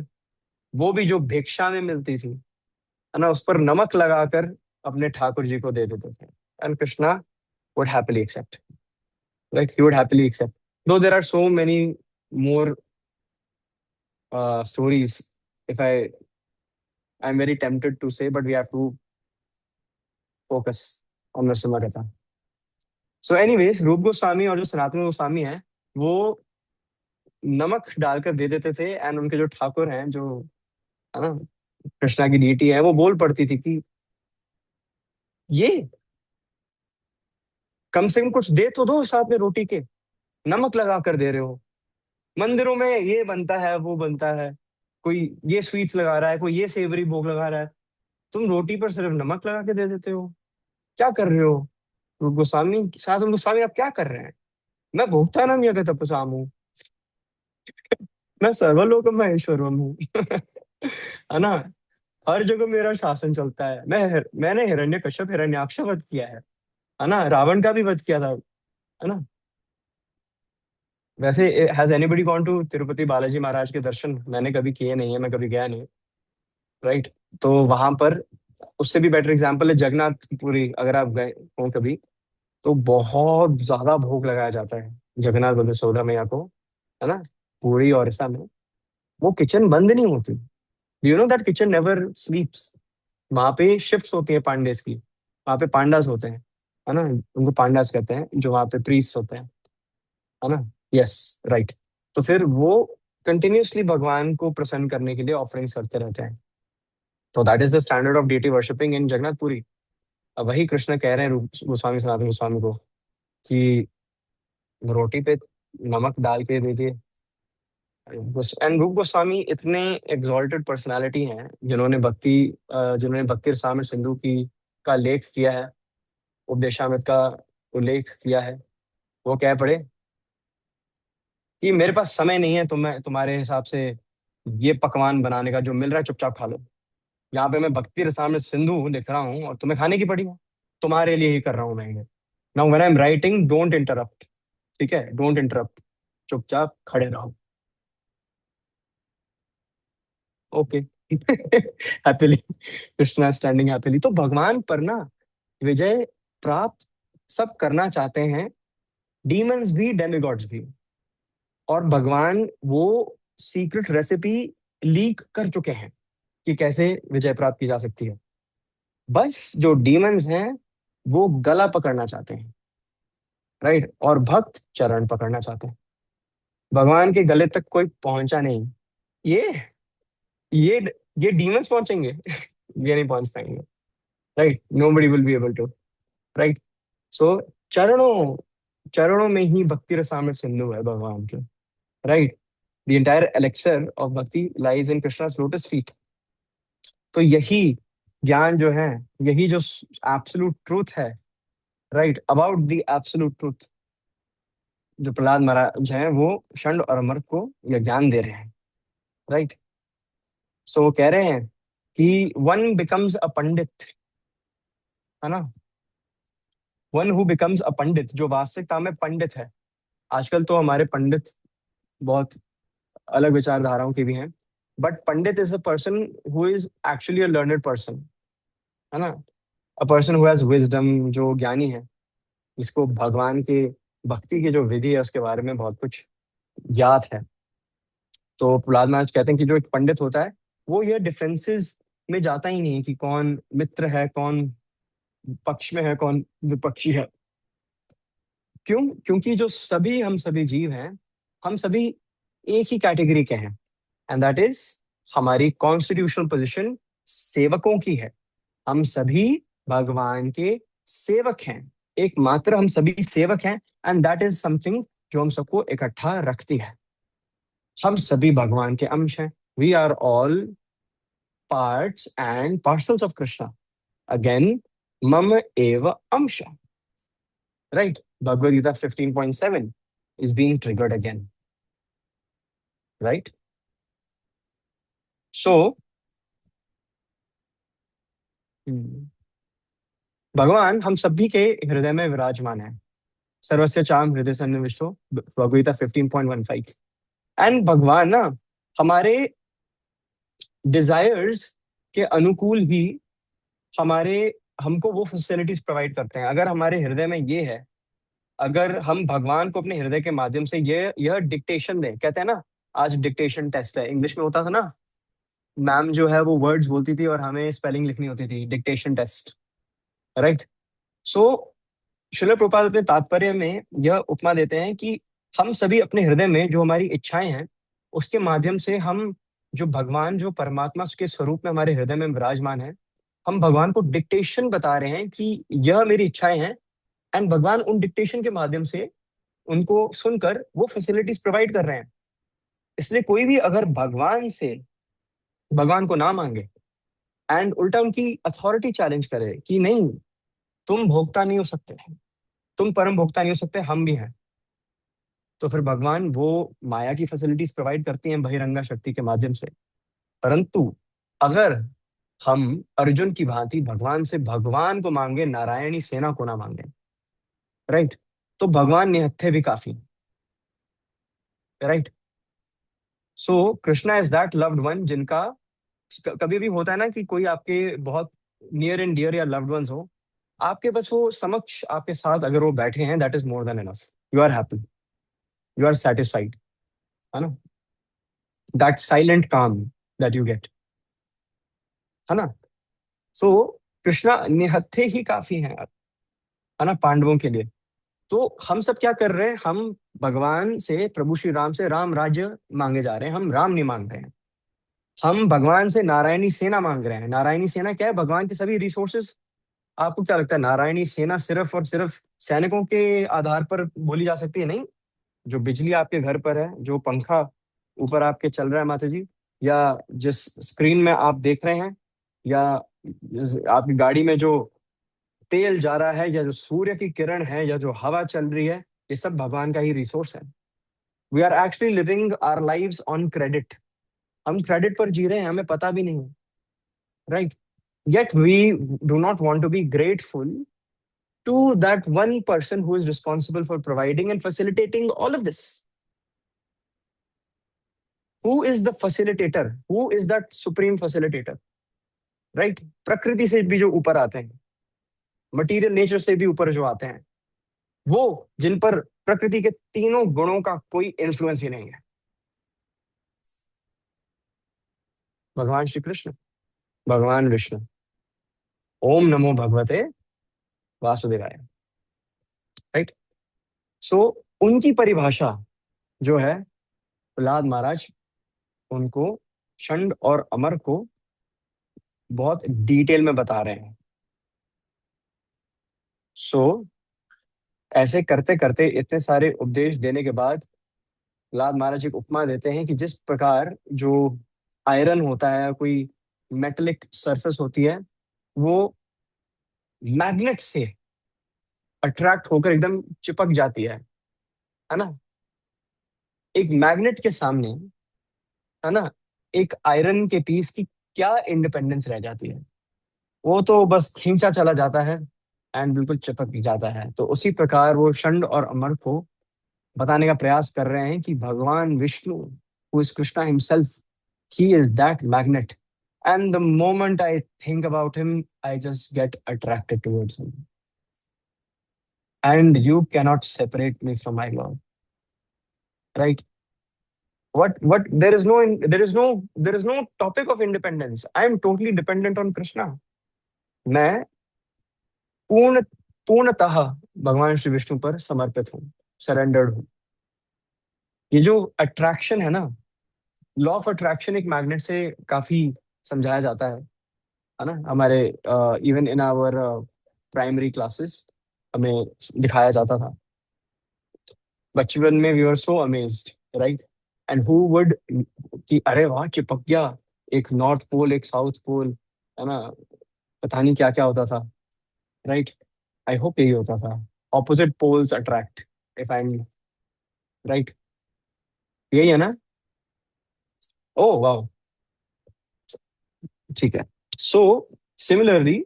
वो भी जो भिक्षा में मिलती थी, है ना, उस पर नमक लगाकर अपने ठाकुर जी को दे देते थे, and Krishna would happily accept, right? He would happily accept. Though there are so many more stories, if I'm very tempted to say, but we have to focus on Nrsimha Katha. So anyways, रूप गोस्वामी और जो सनातन गोस्वामी है, वो नमक डालकर दे देते थे, and उनके जो ठाकुर हैं, जो, है ना, कृष्णा की डीटी है, वो बोल पड़ती थी कि ये कम से कम कुछ दे तो दो साथ में रोटी के, नमक लगा कर दे रहे हो। मंदिरों में ये बनता है, वो बनता है, कोई ये स्वीट्स लगा रहा है, कोई ये सेवरी भोग लगा रहा है, तुम रोटी पर सिर्फ नमक लगा के दे देते हो, क्या कर रहे हो? रूप गोस्वामी, सनातन गोस्वामी, आप क्या कर रहे हैं? मैं भोगता ना नहीं, अगर तपस्वाम हूँ, मैं सर्वलोक महेश्वरम हूँ। है ना, हर जगह मेरा शासन चलता है, मैंने हिरण्यकश्यप हिरण्याक्ष वध किया है ना, रावण का भी वध किया था, है ना। वैसे has anybody gone to Tirupati Balaji Maharaj के दर्शन? मैंने कभी किए नहीं है, मैं कभी गया नहीं, राइट। तो वहां पर उससे भी बेटर एग्जांपल है जगन्नाथपुरी, अगर आप गए हो कभी, तो बहुत ज्यादा भोग लगाया जाता है जगन्नाथ बल्देव सुभद्रा मैया को, है ना, पूरी और ऐसा में वो किचन बंद नहीं होती। You know that kitchen never स्लीप्स। वहां पे शिफ्ट्स होती है पांडेस की, वहां पे पांडास होते हैं, है ना, उनको पांडास कहते हैं, जो वहां पे प्रीस्ट होते हैं, है ना। Yes, right. तो फिर वो कंटिन्यूअसली भगवान को प्रसन्न करने के लिए ऑफरिंग्स करते रहते हैं। तो that is the standard of deity worshipping in Jagannathpuri. अब वही कृष्ण कह रहे हैं रूप गोस्वामी, सनातन गोस्वामी को, कि रोटी पे नमक डाल के दे दिए। एंड रूप गोस्वामी इतने एग्जॉल्टेड पर्सनालिटी हैं, जिन्होंने भक्ति रसामृत सिंधु की का लेख किया है, उपदेशामृत का उल्लेख किया है। वो कह पड़े कि मेरे पास समय नहीं है, तो मैं तुम्हारे हिसाब से ये पकवान बनाने का, जो मिल रहा है चुपचाप खा लो। यहाँ पे मैं भक्ति रसामृत सिंधु लिख रहा हूँ और तुम्हें खाने की पड़ी है, तुम्हारे लिए ही कर रहा हूँ मैं ये। Now when I am writing, don't interrupt, ठीक है, डोंट इंटरप्ट, चुपचाप खड़े रहो। Okay. Happily, Krishna standing happily. तो भगवान पर ना विजय प्राप्त सब करना चाहते हैं, डीमंस भी, डेमिगॉड्स भी। और भगवान वो सीक्रेट रेसिपी लीक कर चुके हैं कि कैसे विजय प्राप्त की जा सकती है। बस जो डीमंस हैं वो गला पकड़ना चाहते हैं, राइट, और भक्त चरण पकड़ना चाहते हैं। भगवान के गले तक कोई पहुंचा नहीं। ये ये ये डीमंस पहुंचेंगे। ये नहीं पहुंच पाएंगे, right, nobody will be able to, right. So चरणों चरणों में ही भक्ति रसामृत सिंधु है भगवान के, right. The entire elixir of bhakti lies in Krishna's lotus feet. तो यही ज्ञान जो है, यही जो एब्सोल्यूट ट्रूथ है, right, about the absolute truth, जो प्रहलाद महाराज हैं वो षंड और अमर को यह ज्ञान दे रहे हैं, राइट। सो वो कह रहे हैं कि वन बिकम्स अ पंडित, है ना, वन हु बिकम्स अ पंडित, जो वास्तविकता में पंडित है। आजकल तो हमारे पंडित बहुत अलग विचारधाराओं के भी हैं, but Pandit is a person who is actually a learned person, है ना, a person who has wisdom, जो ज्ञानी है, जिसको भगवान के भक्ति की जो विधि है उसके बारे में बहुत कुछ ज्ञात है। तो प्रहलाद महाराज कहते हैं कि जो एक पंडित होता है, वो ये डिफरेंसेस में जाता ही नहीं है कि कौन मित्र है, कौन पक्ष में है, कौन विपक्षी है। क्यों? क्योंकि जो सभी हम सभी जीव हैं, हम सभी एक ही कैटेगरी के हैं, एंड दैट इज हमारी कॉन्स्टिट्यूशनल पोजीशन सेवकों की है। हम सभी भगवान के सेवक हैं, एकमात्र हम सभी सेवक हैं। एंड दैट इज समथिंग जो हम सबको इकट्ठा रखती है। हम सभी भगवान के अंश हैं। We are all parts and parcels of Krishna. Again, मम एव अंश, right? Bhagavad Gita 15.7 is being triggered again, right? So, भगवान हम सभी के हृदय में विराजमान है। सर्वस्य चाम हृदय सन्निविष्टो, भगवद गीता 15.15। एंड भगवान ना हमारे डिजायर्स के अनुकूल ही हमारे हमको वो फैसिलिटीज प्रोवाइड करते हैं। अगर हमारे हृदय में ये है, अगर हम भगवान को अपने हृदय के माध्यम से यह डिक्टेशन दें, कहते हैं ना, आज डिक्टेशन टेस्ट है, इंग्लिश में होता था ना, मैम जो है वो वर्ड्स बोलती थी और हमें स्पेलिंग लिखनी होती थी, डिक्टेशन टेस्ट, राइट? सो शिल प्रभुपाद अपने तात्पर्य में यह उपमा देते हैं कि हम सभी अपने हृदय में जो हमारी इच्छाएं हैं, उसके माध्यम से हम जो भगवान, जो परमात्मा के स्वरूप में हमारे हृदय में विराजमान है, हम भगवान को डिक्टेशन बता रहे हैं कि यह मेरी इच्छाएं हैं। एंड भगवान उन डिक्टेशन के माध्यम से उनको सुनकर वो फैसिलिटीज प्रोवाइड कर रहे हैं। इसलिए कोई भी अगर भगवान से भगवान को ना मांगे एंड उल्टा उनकी अथॉरिटी चैलेंज करे कि नहीं, तुम भोक्ता नहीं हो सकते, तुम परम भोक्ता नहीं हो सकते, हम भी हैं, तो फिर भगवान वो माया की फैसिलिटीज प्रोवाइड करती हैं बहिरंगा शक्ति के माध्यम से। परंतु अगर हम अर्जुन की भांति भगवान से भगवान को मांगे, नारायणी सेना को ना मांगे, राइट, तो भगवान निहत्थे भी काफी, right? So Krishna is that loved one जिनका कभी भी होता है ना कि कोई आपके बहुत नियर एंड डियर या लव्ड वंस हो, आपके बस वो समक्ष आपके साथ अगर वो बैठे हैं, that is more than enough. You are happy, you are satisfied, है ना? That silent calm that you get, है ना? सो कृष्णा निहत्थे ही काफी है ना, पांडवों के लिए। तो हम सब क्या कर रहे हैं? हम भगवान से, प्रभु श्री राम से राम राज्य मांगे जा रहे हैं, हम राम नहीं मांग रहे हैं। हम भगवान से नारायणी सेना मांग रहे हैं। नारायणी सेना क्या है? भगवान के सभी रिसोर्सेस। आपको क्या लगता है नारायणी सेना सिर्फ और सिर्फ सैनिकों के आधार पर बोली जा सकती है? नहीं। जो बिजली आपके घर पर है, जो पंखा ऊपर आपके चल रहा है माता जी, या जिस स्क्रीन में आप देख रहे हैं, या आपकी गाड़ी में जो तेल जा रहा है, या जो सूर्य की किरण है, या जो हवा चल रही है, ये सब भगवान का ही रिसोर्स है। We are actually living our lives on credit. हम क्रेडिट पर जी रहे हैं, हमें पता भी नहीं, right? Yet we do not want to be grateful to that one person who is responsible for providing and facilitating all of this. Who is the facilitator? Who is that supreme facilitator? Right? प्रकृति से भी जो ऊपर आते हैं, material nature से भी ऊपर जो आते हैं, वो जिन पर प्रकृति के तीनों गुणों का कोई इन्फ्लुएंस ही नहीं है, भगवान श्री कृष्ण, भगवान विष्णु। ओम नमो भगवते वासुदेवाय, राइट? सो उनकी परिभाषा जो है, प्रहलाद महाराज उनको चंड और अमर को बहुत डिटेल में बता रहे हैं। सो ऐसे करते करते इतने सारे उपदेश देने के बाद प्रहलाद महाराज एक उपमा देते हैं कि जिस प्रकार जो आयरन होता है, कोई मेटेलिक सरफेस होती है, वो मैग्नेट से अट्रैक्ट होकर एकदम चिपक जाती है ना? एक मैग्नेट के सामने, है ना, एक आयरन के पीस की क्या इंडिपेंडेंस रह जाती है? वो तो बस खींचा चला जाता है एंड बिल्कुल चिपक जाता है। तो उसी प्रकार वो षंड और अमर को बताने का प्रयास कर रहे हैं कि भगवान Vishnu, who is Krishna himself, he is that magnet. And the moment I think about him, I just get attracted towards him, and you cannot separate me from my Lord, right? What there is no topic of independence. I am totally dependent on Krishna. मैं पूर्ण पूर्णतः भगवान श्री विष्णु पर समर्पित हूँ, surrendered हूँ। ये जो अट्रैक्शन है ना, लॉ ऑफ अट्रैक्शन एक मैग्नेट से काफी समझाया जाता है ना, हमारे even in our primary classes हमें दिखाया जाता था बचपन में। We were so amazed, right? And who would, कि अरे वाह चिपक गया, एक नॉर्थ पोल एक साउथ पोल, है ना, पता नहीं क्या क्या होता था, राइट? आई होप यही होता था, opposite poles attract, if I am right, यही है ना? ओह वाह, ठीक है। So similarly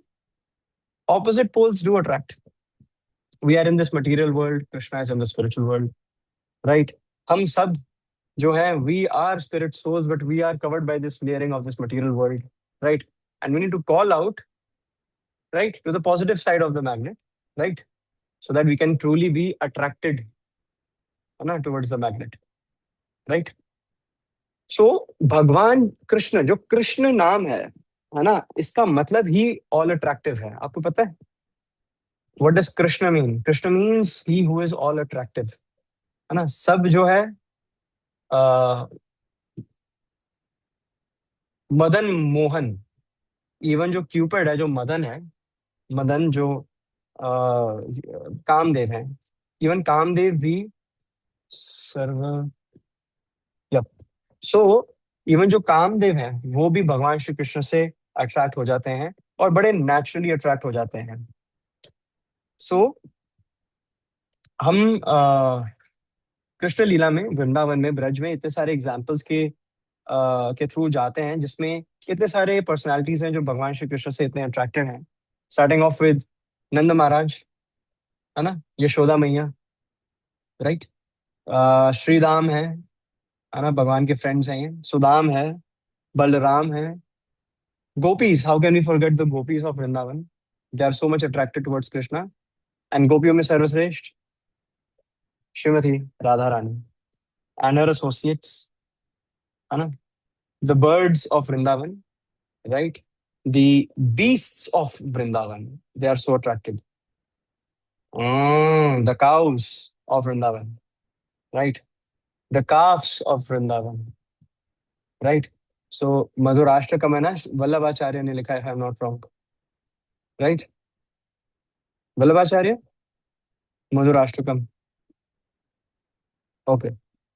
opposite poles do attract. We are in this material world, Krishna is in the spiritual world, right? हम सब जो है, we are spirit souls, but we are covered by this layering of this material world, right? And we need to call out, right, to the positive side of the magnet, right? So that we can truly be attracted, है ना, towards the magnet, right? So भगवान कृष्ण, जो कृष्ण नाम है ना, इसका मतलब ही all attractive है। आपको पता है what does Krishna mean? Krishna means he who is all attractive, है ना। सब जो है अ, मदन मोहन, इवन जो क्यूपिड है, जो मदन है, मदन जो कामदेव है, इवन कामदेव भी सर्व, यप। सो इवन जो कामदेव है वो भी भगवान श्री कृष्ण से अट्रैक्ट हो जाते हैं, और बड़े नेचुरली अट्रैक्ट हो जाते हैं। सो हम कृष्ण लीला में, वृंदावन में, ब्रज में इतने सारे एग्जाम्पल्स के थ्रू जाते हैं, जिसमें इतने सारे पर्सनालिटीज हैं जो भगवान श्री कृष्ण से इतने अट्रैक्टेड हैं। स्टार्टिंग ऑफ विद नंद महाराज, है ना, यशोदा मैया, राइट, श्री राम है ना, भगवान के फ्रेंड्स हैं ये, सुदाम है, बलराम है, gopis, how can we forget the gopis of Vrindavan, they are so much attracted towards Krishna. And गोपियों में सर्वश्रेष्ठ Shrimati Radha Rani and her associates, है ना, the birds of Vrindavan, right? The beasts of Vrindavan, they are so attractive. The cows of Vrindavan, right? The calves of Vrindavan, right? So Madhurashtakam है ना, वल्लभाचार्य ने लिखा है, if I'm not wrong, right? Vallabhacharya, Madhurashtakam, okay,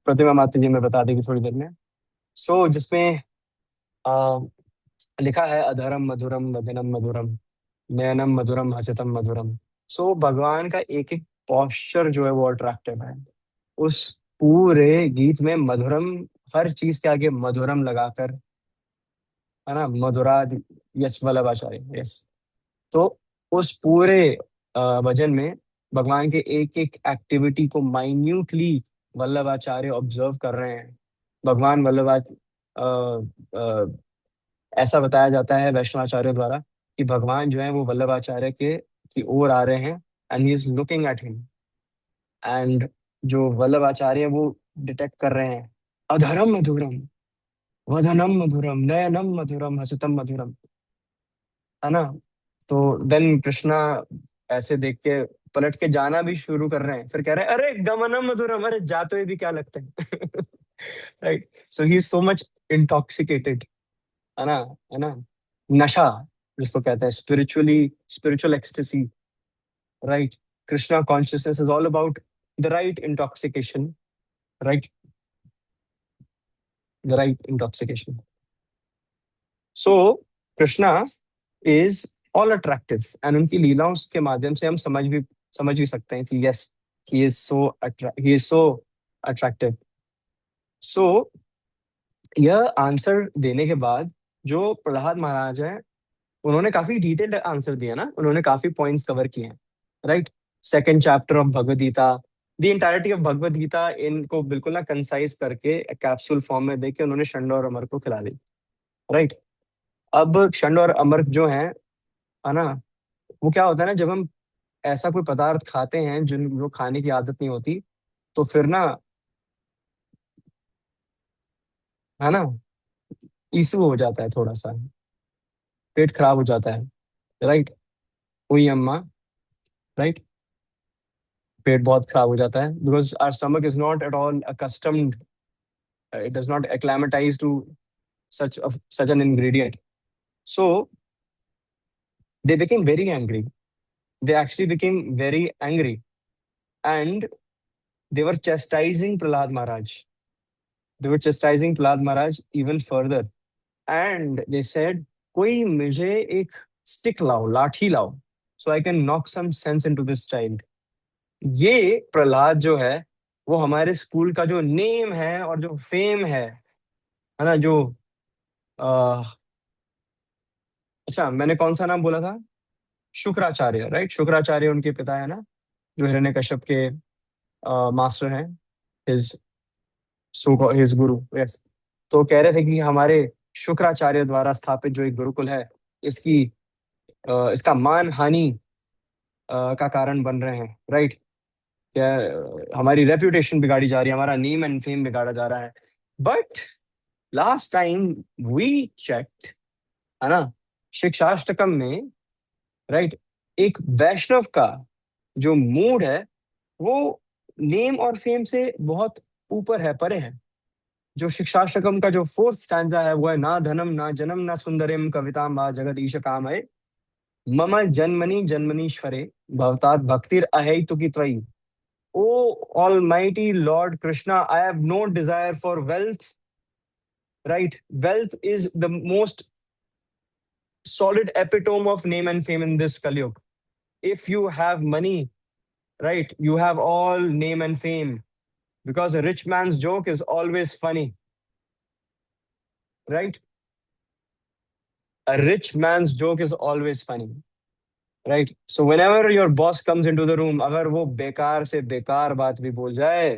Pratima Mata ji में बता देगी थोड़ी देर में। सो जिसमें आ, लिखा है, अधरम मधुरम वदनम मधुरम नयनम मधुरम हसितम मधुरम। सो भगवान का एक एक पॉस्चर जो है वो अट्रैक्टिव है। उस पूरे गीत में मधुरम, हर चीज के आगे मधुरम लगाकर, है ना, मधुरा, यस वल्लभाचार्य, यस। तो उस पूरे भजन में भगवान के एक एक एक्टिविटी को माइन्यूटली वल्लभाचार्य ऑब्जर्व कर रहे हैं। भगवान ऐसा बताया जाता है वैष्णवाचार्य द्वारा कि भगवान जो है वो वल्लभाचार्य के की ओर आ रहे हैं, and he is looking at him. And जो वल्लभाचार्य हैं, वो डिटेक्ट कर रहे हैं, अधरम मधुरम वदनम मधुरम नयनम मधुरम हसितम मधुरम, है ना। तो देन कृष्णा ऐसे देख के पलट के जाना भी शुरू कर रहे हैं, फिर कह रहे हैं, अरे गमनम मधुरम, अरे जाते हुए भी क्या लगते हैं। Right, so he is so much intoxicated, है ना, है ना, नशा जिसको कहते हैं, spiritual ecstasy, right. Krishna consciousness is all about the right intoxication, right, the right intoxication. So Krishna is all attractive, and उनकी लीलाओं के माध्यम से हम समझ भी सकते हैं कि yes, he is so attractive. So यह आंसर देने के बाद जो प्रहलाद महाराज हैं, उन्होंने काफी डिटेल्ड आंसर दिया ना, उन्होंने काफी पॉइंट्स कवर किए हैं, right. Second chapter of Bhagavad Gita, the entirety of Bhagavad Gita, इनको बिल्कुल ना कंसाइज करके कैप्सूल फॉर्म में देके उन्होंने शंड और अमर को खिला दी, राइट। अब शंड और अमर जो है ना, वो क्या होता है ना, जब हम ऐसा कोई पदार्थ खाते हैं जो खाने की आदत नहीं होती, तो फिर ना, है ना, इशू हो जाता है थोड़ा सा, पेट खराब हो जाता है, राइट। हुई अम्मा, राइट, पेट बहुत खराब हो जाता है, because our stomach is not at all accustomed It does not acclimatize to such an ingredient. So they became very angry. They actually became very angry, and they were chastising Prahlad Maharaj. They were chastising Prahlad Maharaj even further, and they said, "कोई मुझे एक stick लाओ, लाठी लाओ, so I can knock some sense into this child." ये प्रहलाद जो है, वो हमारे स्कूल का जो नेम है और जो फेम है ना, जो अ, अच्छा, मैंने कौन सा नाम बोला था? शुक्राचार्य, राइट? शुक्राचार्य उनके पिता है ना, जो हिरण्यकश्यप के मास्टर हैं, हिज हिज गुरु, यस। तो कह रहे थे कि हमारे शुक्राचार्य द्वारा स्थापित जो एक गुरुकुल है, इसकी इसका मान हानि का कारण बन रहे हैं, राइट? क्या हमारी रेपुटेशन बिगाड़ी जा रही है, हमारा नेम एंड फेम बिगाड़ा जा रहा है। But last time we checked, है ना, शिक्षाष्टकम में, राइट, एक वैष्णव का जो मूड है, वो नेम और फेम से बहुत ऊपर है, परे है। जो शिक्षाष्टकम का जो फोर्थ स्टैंजा है, वो है, ना धनम ना जनम ना सुंदरिम कविताम वा जगत ईश काम है, मम जन्मनि जन्मनीश्वरे भवतात भक्तिर अहेतुकी त्वयि। O almighty Lord Krishna, I have no desire for wealth, right? Wealth is the most solid epitome of name and fame in this Kali Yuga. If you have money, right, you have all name and fame, because a rich man's joke is always funny, right? A rich man's joke is always funny, right? So whenever your boss comes into the room, अगर वो बेकार से बेकार बात भी बोल जाए,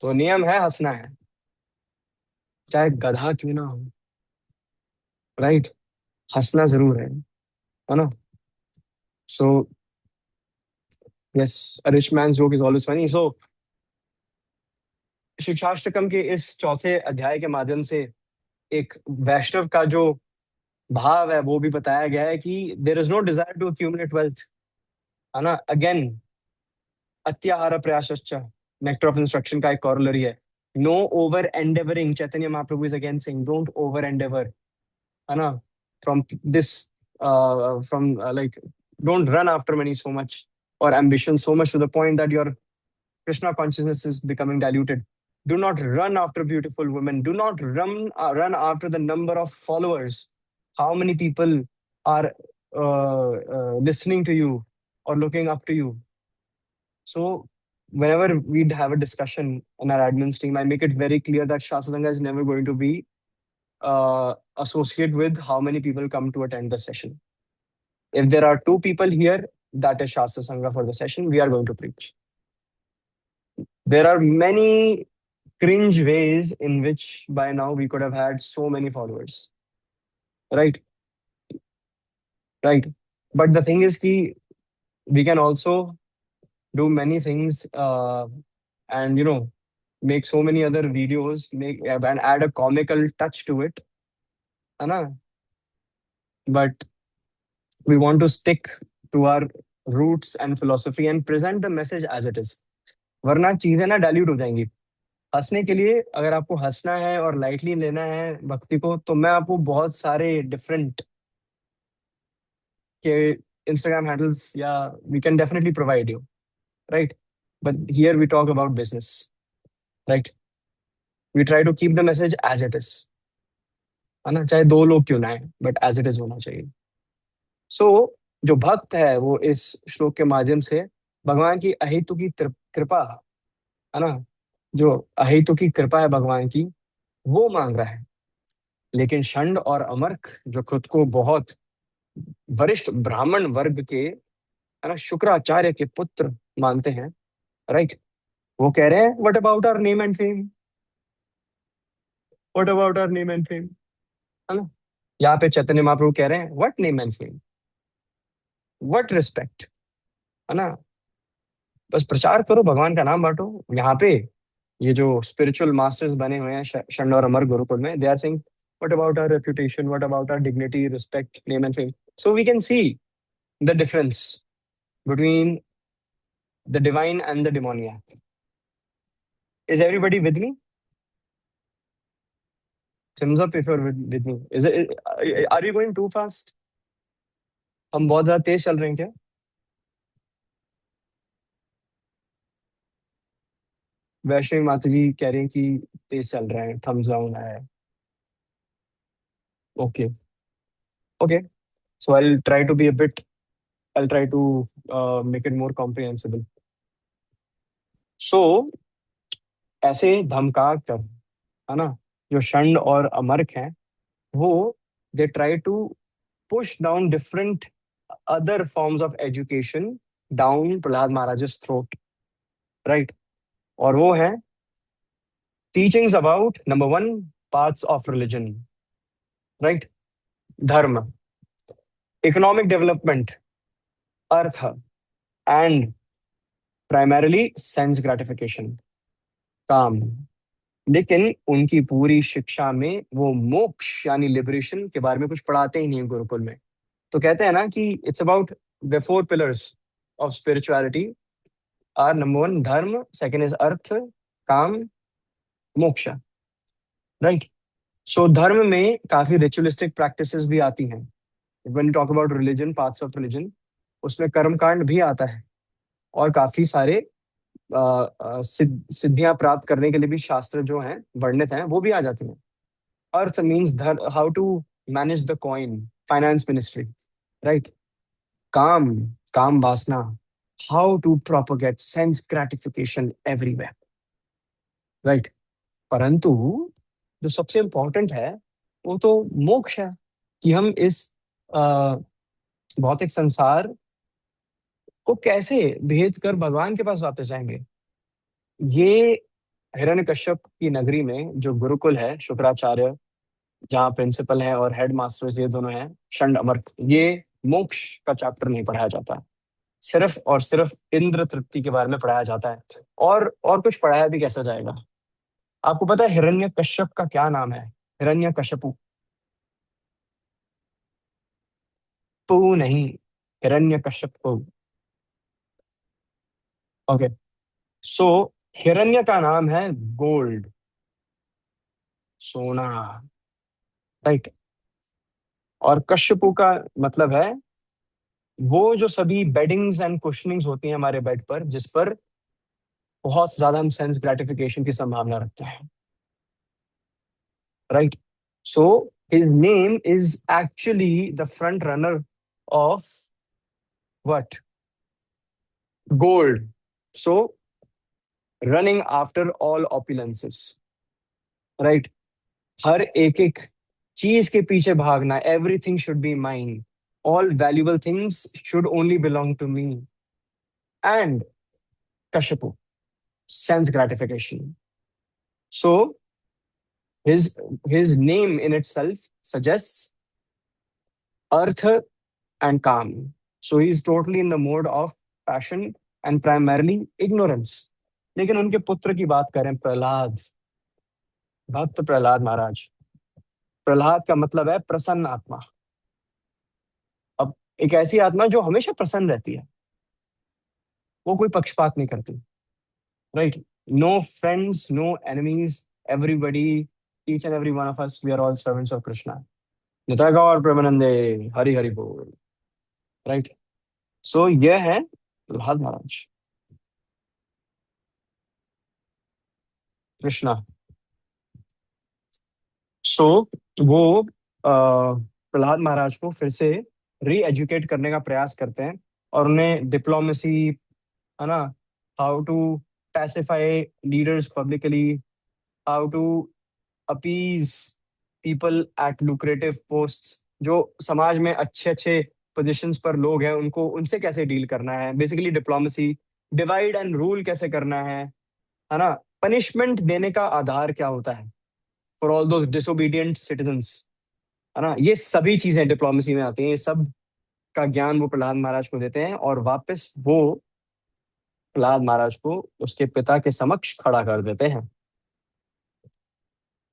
तो नियम है, हंसना है, चाहे गधा क्यों ना हो, राइट? हंसना जरूर है ना? So yes, a rich man's joke is always funny. So Shikshashtakam के इस चौथे अध्याय के माध्यम से एक वैष्णव का जो भाव है, वो भी बताया गया है कि there is no desire to accumulate wealth, है ना? अगेन, अत्याहार प्रयासश्च नेक्टर ऑफ इंस्ट्रक्शन का एक कॉरलरी है। No over endeavoring, Chaitanya Mahaprabhu is again saying, don't over endeavor, है ना? From this, from like, don't run after money so much, or ambition so much to the point that your Krishna consciousness is becoming diluted. Do not run after beautiful women. Do not run after the number of followers. How many people are listening to you or looking up to you? So, whenever we'd have a discussion in our admin's team, I make it very clear that Shastra Sangha is never going to be associated with how many people come to attend the session. If there are two people here, that is Shastra Sangha for the session. We are going to preach. There are many cringe ways in which by now we could have had so many followers, right? Right. But the thing is ki we can also do many things, and make so many other videos, make and add a comical touch to it, है ना? But we want to stick to our roots and philosophy and present the message as it is. वरना चीजें ना dilute हो जाएंगी। हंसने के लिए, अगर आपको हंसना है और लाइटली लेना है भक्ति को, तो मैं आपको बहुत सारे डिफरेंट के इंस्टाग्राम हैंडल्स, या we can definitely provide you, right? But here we talk about business, right? We try to keep the message as it is, है ना? चाहे दो लोग क्यों ना आए, बट एज इट इज होना चाहिए। सो जो भक्त है, वो इस श्लोक के माध्यम से भगवान की अहेतु की कृपा, है ना, जो अहेतु की कृपा है भगवान की, वो मांग रहा है। लेकिन षंड और अमर्क, जो खुद को बहुत वरिष्ठ ब्राह्मण वर्ग के, है ना, शुक्राचार्य के पुत्र मानते हैं, राइट, वो कह रहे हैं, what about our name and fame, what about our name and fame, है ना? यहाँ पे चैतन्य महाप्रभु कह रहे हैं, what name and fame, what respect, है ना? बस प्रचार करो, भगवान का नाम बांटो। यहाँ पे ये जो स्पिरिचुअल मास्टर्स बने हुए हैं षंड और अमर गुरुकुल में, they are saying, what about our reputation, what about our dignity, respect, name and fame. So we can see the difference between the divine and the demoniac. Is everybody with me? thumbs up if you're with me. Are you going too fast? हम बहुत ज्यादा तेज चल रहे हैं क्या? वैष्णवी माता जी कह रही हैं कि तेज चल रहे हैं, थम्स डाउन है. Okay. Okay. So I'll try to make it more comprehensible. So ऐसे धमका कर, है ना, जो षंड और अमर्क हैं, वो they try to push down different other forms of education down Prahlad Maharaj's throat, right? और वो है teachings about number one, paths of religion, right? धर्म, economic development, earth, and primarily sense gratification, काम. लेकिन उनकी पूरी शिक्षा में वो मोक्ष यानी लिबरेशन के बारे में कुछ पढ़ाते ही नहीं गुरुकुल में. तो कहते हैं ना कि it's about the four pillars of spirituality are number one dharma, second is artha, kama, moksha, right. सो धर्म में काफी रिचुअलिस्टिक प्रैक्टिसेस भी आती हैं. When you talk about religion, parts of religion, उसमें कर्म कांड भी आता है और काफी सारे सिद्धियां प्राप्त करने के लिए भी शास्त्र जो हैं वर्णित हैं वो भी आ जाती हैं. अर्थ means how to manage the coin, finance ministry, right. काम, काम वासना, how to propagate sense gratification everywhere, right. परंतु जो सबसे इंपॉर्टेंट है वो तो मोक्ष है, कि हम इस अ, भौतिक संसार को कैसे भेद कर भगवान के पास वापस जाएंगे. ये हिरण्यकश्यप की नगरी में जो गुरुकुल है शुक्राचार्य, जहाँ प्रिंसिपल है और हेड मास्टर्स ये दोनों हैं, षंड अमर्क, ये मोक्ष का चैप्टर नहीं पढ़ाया जाता. सिर्फ और सिर्फ इंद्र तृप्ति के बारे में पढ़ाया जाता है. और कुछ पढ़ाया भी कैसा जाएगा. आपको पता है हिरण्य कश्यप का क्या नाम है? हिरण्य कश्यपु. पु नहीं, हिरण्य कश्यपु. ओके. सो हिरण्य का नाम है गोल्ड, सोना, राइट. और कश्यपु का मतलब है वो जो सभी बेडिंग्स एंड कुशनिंग्स होती हैं हमारे बेड पर, जिस पर बहुत ज्यादा हम सेंस ग्रेटिफिकेशन की संभावना रखते हैं, right. So his name is actually the front runner of what? Gold. So running after all opulences, right. हर एक एक चीज के पीछे भागना, everything should be mine, all valuable things should only belong to me. And Kashyapu, sense gratification. So his his name in itself suggests earth and calm. So he's totally in the mode of passion and primarily ignorance. लेकिन उनके पुत्र की बात करें, प्रहलाद, भक्त प्रहलाद महाराज. प्रहलाद का मतलब है प्रसन्न आत्मा. अब एक ऐसी आत्मा जो हमेशा प्रसन्न रहती है, वो कोई पक्षपात नहीं करती, right. No friends, no enemies, everybody, each and every one of us, we are all servants of Krishna. Nitai Gaur प्रेमानंदे, हरि हरि बोल, राइट. सो यह है प्रहलाद महाराज, कृष्णा. सो वो प्रहलाद महाराज को फिर से री एजुकेट करने का प्रयास करते हैं और उन्हें डिप्लोमेसी, है ना, how to pacify leaders publicly, how to appease people at lucrative post, जो समाज में अच्छे अच्छे पोजीशंस पर लोग हैं उनको, उनसे कैसे डील करना है, basically diplomacy. Divide and rule कैसे करना है ना. पनिशमेंट देने का आधार क्या होता है for all those disobedient citizens, है ना. ये सभी चीजें डिप्लोमेसी में आती हैं, ये सब का ज्ञान वो प्रहलाद महाराज को देते हैं और वापस वो प्रहलाद महाराज को उसके पिता के समक्ष खड़ा कर देते हैं.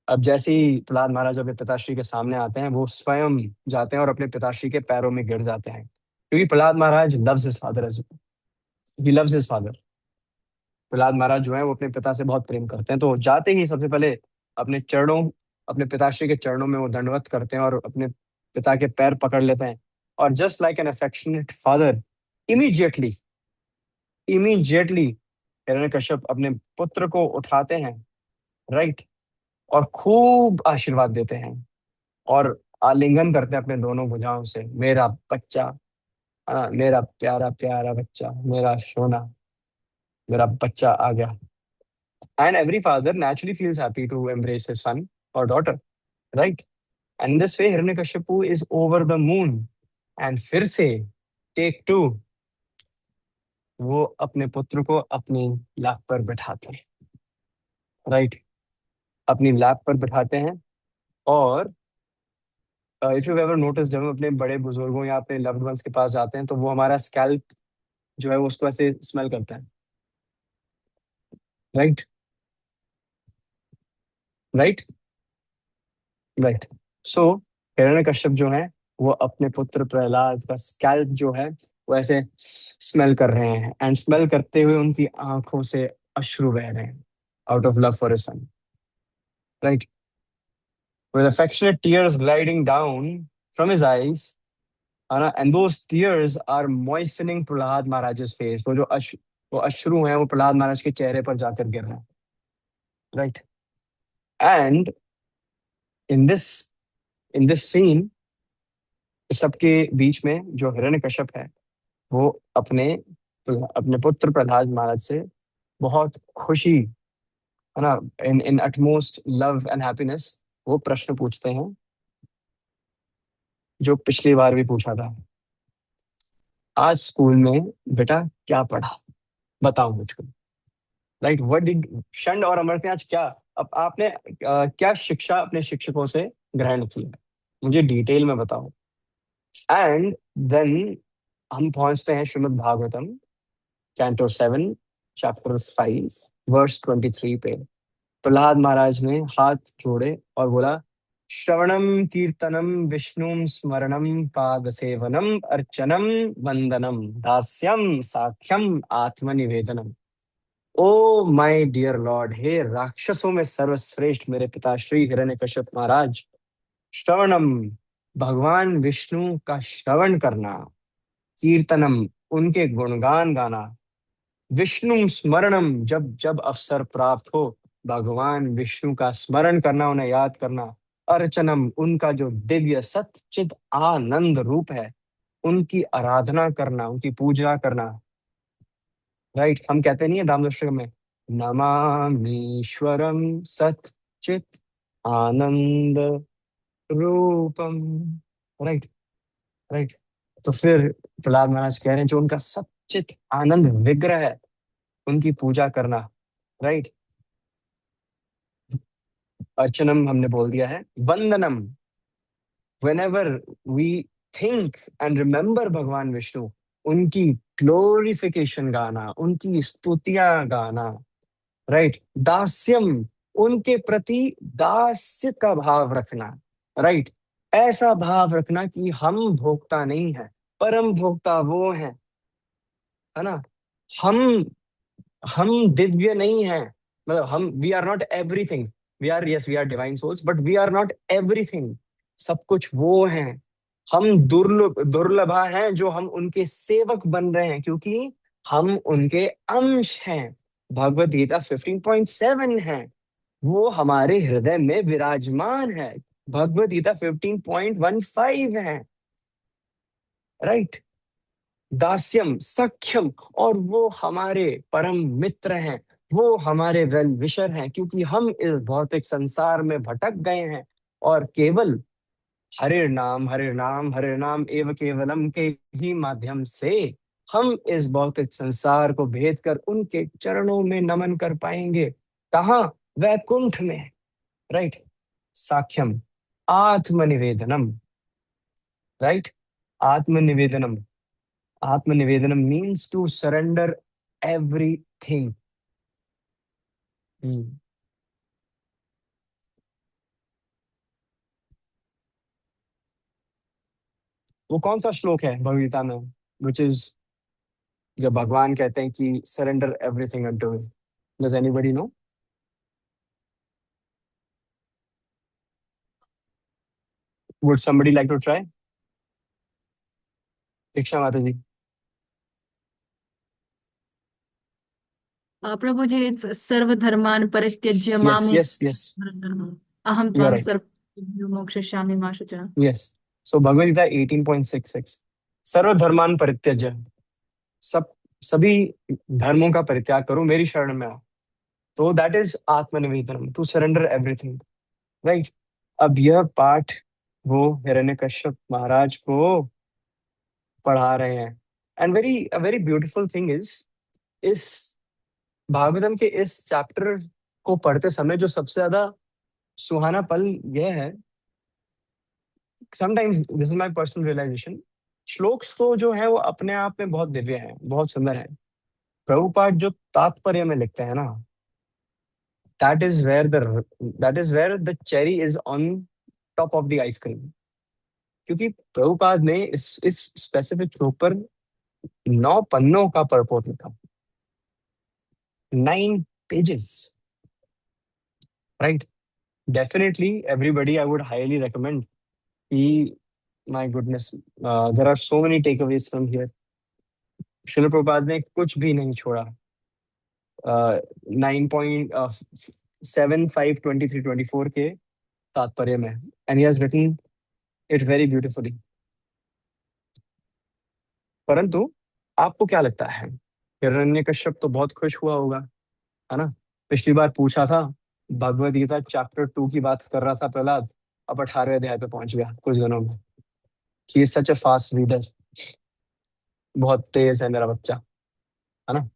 अब जैसे ही प्रहलाद महाराज अपने पिताश्री के सामने आते हैं, वो स्वयं जाते हैं और अपने पिताश्री के पैरों में गिर जाते हैं, क्योंकि Prahlad Maharaj loves his father as he loves his father. Prahlad Maharaj जो है वो अपने पिता से बहुत प्रेम करते हैं, तो जाते ही सबसे पहले अपने चरणों अपने पिताश्री के चरणों में वो दंडवत करते हैं और अपने पिता के पैर पकड़ लेते हैं। और just like an affectionate father, immediately immediately Hiranyakashyap अपने पुत्र को उठाते हैं, राइट, और खूब आशीर्वाद देते हैं और आलिंगन करते हैं अपने दोनों भुजाओं से, मेरा बच्चा, हाँ, मेरा प्यारा प्यारा बच्चा, मेरा सोना, मेरा बच्चा आ गया। And every father naturally feels happy to embrace his son और daughter, right. And this way Hiranyakashipu is over the moon. And फिर से टेक टू, वो अपने पुत्र को अपनी लाख पर बैठाते हैं, राइट, अपनी लैप पर बिठाते हैं। और इफ यू एवर नोटिस, जब हम अपने बड़े बुजुर्गों या अपने लव्ड वंस के पास जाते हैं तो वो हमारा स्कैल्प जो है वो उसको ऐसे स्मेल करता है, right, right, right. So Hiranyakashyap जो है वो अपने पुत्र प्रहलाद का स्कैल्प जो है वो ऐसे स्मेल कर रहे हैं, एंड स्मेल करते हुए उनकी आंखों से अश्रु बह रहे हैं, out of love for his son, right, with affectionate tears gliding down from his eyes, है ना, and those tears are moistening Prahlad Maharaj's face। वो अश्रु हैं, वो प्रहलाद महाराज के चेहरे पर जाकर गिर रहे हैं, right. And in this in this scene, इस सबके बीच में जो हिरण्यकश्यप है वो अपने पुत्र प्रहलाद महाराज से बहुत खुशी, है ना, इन इन अटमोस्ट लव एंड हैप्पीनेस, वो प्रश्न पूछते हैं जो पिछली बार भी पूछा था, आज स्कूल में बेटा क्या पढ़ा, बताओ मुझको, राइट, व्हाट डिड शंड और अमर ने आज क्या, अब आपने क्या शिक्षा अपने शिक्षकों से ग्रहण की है, मुझे डिटेल में बताओ। एंड देन हम पहुंचते हैं Shrimad Bhagavatam canto 7 chapter 5 verse 23 पे। प्रहलाद महाराज ने हाथ जोड़े और बोला, श्रवणम कीर्तनम विष्णु स्मरणम पाद सेवनम अर्चनम वंदनम दास्यम साख्यम आत्मनिवेदनम। ओ माय डियर लॉर्ड, हे राक्षसों में सर्वश्रेष्ठ मेरे पिताश्री हिरण्यकश्यप महाराज, श्रवणम, भगवान विष्णु का श्रवण करना, कीर्तनम, उनके गुणगान गाना, विष्णु स्मरणम, जब जब अवसर प्राप्त हो भगवान विष्णु का स्मरण करना, उन्हें याद करना, अर्चनम, उनका जो दिव्य सच्चिद आनंद रूप है उनकी आराधना करना, उनकी पूजा करना, राइट। हम कहते नहीं है दामोदर में, नमामीश्वरम सच्चित आनंद रूपम, राइट, राइट। तो फिर प्रहलाद महाराज कह रहे हैं जो उनका सच्चित आनंद विग्रह है उनकी पूजा करना, राइट। अर्चनम हमने बोल दिया है, वंदनम, whenever we think and remember भगवान विष्णु, उनकी ग्लोरिफिकेशन गाना, उनकी स्तुतियां गाना, राइट। दास्यम, उनके प्रति दास्य का भाव रखना, राइट, ऐसा भाव रखना कि हम भोक्ता नहीं है, परम भोक्ता वो है, है ना। हम हम दिव्य नहीं हैं, मतलब हम, we are not everything, we are, yes we are divine souls, but we are not everything, सब कुछ वो हैं। हम दुर्लभा हैं जो हम उनके सेवक बन रहे हैं क्योंकि हम उनके अंश हैं। भगवत गीता 15.7 है, वो हमारे हृदय में विराजमान है। भगवत गीता 15.15 है, राइट। दास्यम, सख्यम, और वो हमारे परम मित्र हैं, वो हमारे वेल विशर हैं क्योंकि हम इस भौतिक संसार में भटक गए हैं और केवल हरे नाम हरे नाम एव केवलम के ही माध्यम से हम इस भौतिक संसार को भेद कर उनके चरणों में नमन कर पाएंगे। कहाँ? वैकुंठ में, राइट। साख्यम, आत्मनिवेदनम, राइट, आत्मनिवेदनम, आत्मनिवेदनम मीन्स टू सरेंडर एवरीथिंग। वो कौन सा श्लोक है भगवदगीता में विच इज, जब भगवान कहते हैं कि surrender everything unto him? Does anybody know? Would somebody like to try? Diksha Mata ji. प्रभु जी, सर्वधर्मान् परित्यज्य यस मामेकं यस यस, शरणं अहं यू आर त्वां राइट। सर्वभूतेभ्यो मोक्षयिष्यामि मा शुचः। यस। सो भगवद गीता 18.66, सर्वधर्मान परित्यज्य, सब सभी धर्मों का परित्याग करो, मेरी शरण में आओ। तो दैट इज आत्मनिवेदन, टू सरेंडर एवरीथिंग, राइट। अब यह पाठ वो हिरण्यकश्यप महाराज को पढ़ा रहे हैं। एंड वेरी ब्यूटीफुल थिंग इस भागवतम के इस चैप्टर को पढ़ते समय जो सबसे ज्यादा सुहाना पल यह है, sometimes this is my personal realization, श्लोक तो जो है वो अपने आप में बहुत दिव्य है, बहुत सुंदर है। प्रभुपाद जो तात्पर्य में लिखते हैं ना, that is where the that is where the cherry is on top of the ice cream. क्योंकि प्रभुपाद ने इस स्पेसिफिक श्लोक पर 9 पन्नों का परपोट लिखा, 9 pages, right. Definitely everybody, I would highly recommend कि, my goodness, there are so many takeaways from here. Srila Prabhupada ने कुछ भी नहीं छोड़ा। 9.75 23 24 के तात्पर्य में, and he has written it very beautifully. परंतु आपको क्या लगता है, हिरण्यकश्यप तो बहुत खुश हुआ होगा, है ना? पिछली बार पूछा था, भगवद गीता चैप्टर 2 की बात कर रहा था प्रहलाद, अब 18वें अध्याय पे पहुंच गया कुछ दिनों में। He is such a fast reader, बहुत तेज है मेरा बच्चा, है ना?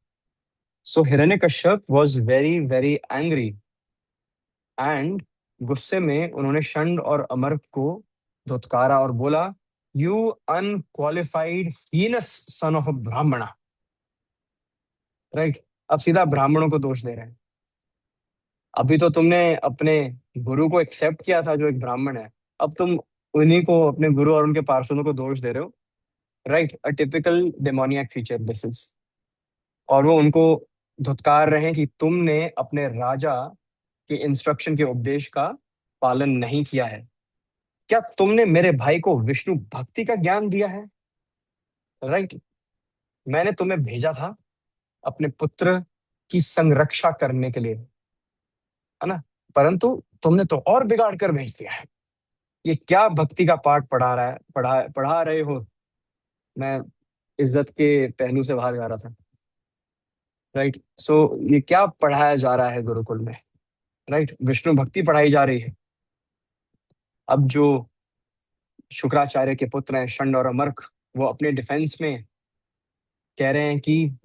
So Hiranyakashyap was very very angry, and गुस्से में उन्होंने शंड और अमर को धुतकारा और बोला, you unqualified heinous son of a ब्राह्मणा, राइट। अब सीधा ब्राह्मणों को दोष दे रहे हैं। अभी तो तुमने अपने गुरु को एक्सेप्ट किया था जो एक ब्राह्मण है, अब तुम उन्हीं को, अपने गुरु और उनके पार्षदों को दोष दे रहे हो, right. A typical demoniac feature this is. और वो उनको धुतकार रहे हैं कि तुमने अपने राजा के इंस्ट्रक्शन के उपदेश का पालन नहीं किया है। क्या तुमने मेरे भाई को विष्णु भक्ति का ज्ञान दिया है, राइट। मैंने तुम्हें भेजा था अपने पुत्र की संरक्षा करने के लिए, है ना? परंतु तुमने तो और बिगाड़ कर भेज दिया है। ये क्या भक्ति का पाठ पढ़ा रहा है, पढ़ा रहे हो? मैं इज्जत के पहलू से बाहर जा रहा था, राइट। सो ये क्या पढ़ाया जा रहा है गुरुकुल में, राइट? विष्णु भक्ति पढ़ाई जा रही है। अब जो शुक्राचार्य के पुत्र हैं शंड और अमर्क, वो अपने डिफेंस में कह रहे हैं कि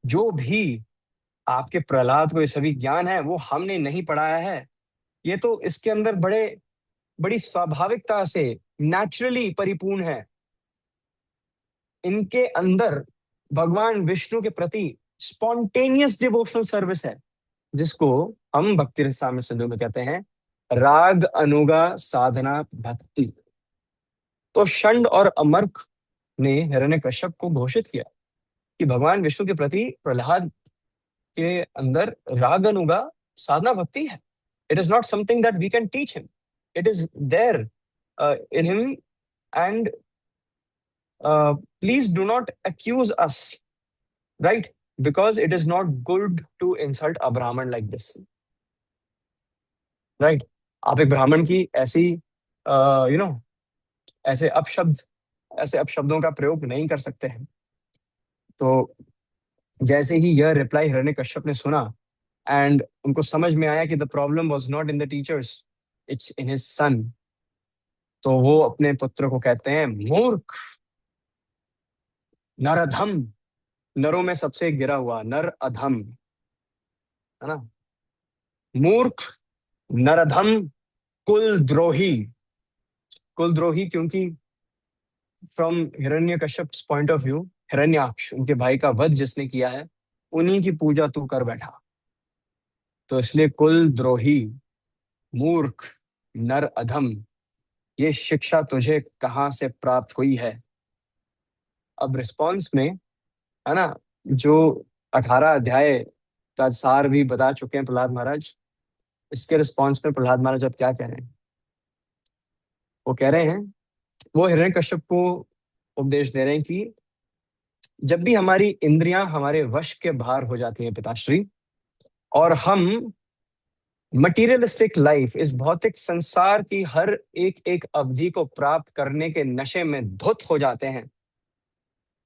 जो भी आपके प्रहलाद को ये सभी ज्ञान है वो हमने नहीं पढ़ाया है, ये तो इसके अंदर बड़ी स्वाभाविकता से नेचुरली परिपूर्ण है। इनके अंदर भगवान विष्णु के प्रति स्पॉन्टेनियस डिवोशनल सर्विस है, जिसको हम भक्ति रसामृत सिंधु में कहते हैं राग अनुगा साधना भक्ति। तो षंड और अमर्क ने हिरण्यकश्यप को घोषित किया कि भगवान विष्णु के प्रति प्रहलाद के अंदर राग अनुगा साधना भक्ति है। It is not something that we can teach him, it is there in him, and please do not accuse us, right? Because it is not good to insult a Brahman like this, right? आप एक ब्राह्मण की ऐसी you know ऐसे अपशब्द ऐसे अपशब्दों का प्रयोग नहीं कर सकते हैं। तो जैसे ही यह रिप्लाई हिरण्यकश्यप ने सुना, एंड उनको समझ में आया कि the problem was not in the teachers, it's in his son, तो वो अपने पुत्र को कहते हैं मूर्ख, नरधम, नरों में सबसे गिरा हुआ नर अधम, है ना? मूर्ख, नरधम, कुलद्रोही। कुलद्रोही क्योंकि from Hiranyakashyap point of view, Hiranyaksha उनके भाई का वध जिसने किया है, उन्हीं की पूजा तू कर बैठा, तो इसलिए कुलद्रोही, मूर्ख, नर अधम, ये शिक्षा तुझे कहाँ से प्राप्त हुई है? अब रिस्पॉन्स में, है ना, जो 18 अध्याय का सार भी बता चुके हैं प्रहलाद महाराज, इसके रिस्पॉन्स में प्रहलाद महाराज अब क्या कह रहे हैं? वो कह रहे हैं, वो हिरण्यकश्यप को उपदेश दे रहे हैं कि जब भी हमारी इंद्रियां हमारे वश के बाहर हो जाती हैं पिताश्री, और हम मटीरियलिस्टिक लाइफ, इस भौतिक संसार की हर एक एक अवधि को प्राप्त करने के नशे में धुत हो जाते हैं,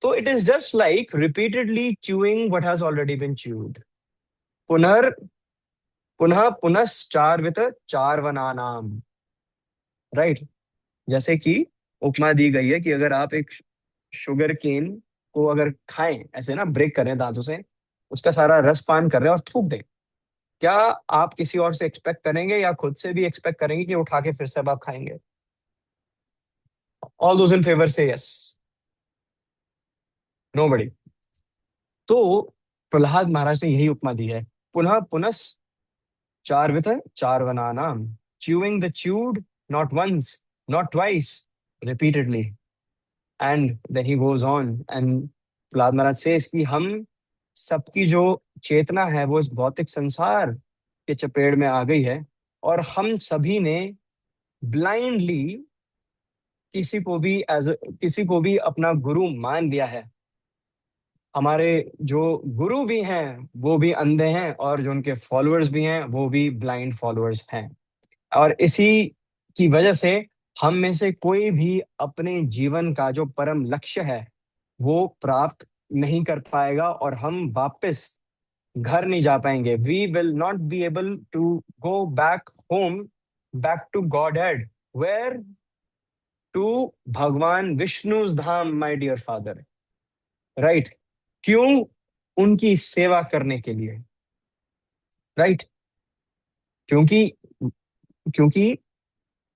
तो it is just like repeatedly chewing what has already been chewed. पुनर् पुनः पुनश्चार्वित चार्वनानाम। राइट। जैसे कि उपमा दी गई है कि अगर आप एक शुगर केन को अगर खाएं, ऐसे ना ब्रेक करें दांतों से, उसका सारा रस पान कर रहे हैं और थूक दें, क्या आप किसी और से एक्सपेक्ट करेंगे या खुद से भी एक्सपेक्ट करेंगे कि उठा के फिर से अब आप खाएंगे? All those in favour say yes. Nobody. तो प्रहलाद महाराज ने यही उपमा दी है, पुनः पुनस चार्वित चार्वनानाम, chewing the chewed, not once, not twice, repeatedly. And then he goes on and Prahlad Maharaj says कि हम सबकी जो चेतना है वो इस भौतिक संसार के चपेट में आ गई है, और हम सभी ने ब्लाइंडली किसी को भी अपना गुरु मान लिया है। हमारे जो गुरु भी हैं वो भी अंधे हैं, और जो उनके फॉलोअर्स भी हैं वो भी ब्लाइंड फॉलोअर्स हैं। और इसी की वजह से हम में से कोई भी अपने जीवन का जो परम लक्ष्य है वो प्राप्त नहीं कर पाएगा, और हम वापस घर नहीं जा पाएंगे। We will not be able to go back home, back to godhead, where, to Bhagavan Vishnu Dham, my dear father. Right. क्यों? उनकी सेवा करने के लिए। राइट। क्योंकि क्योंकि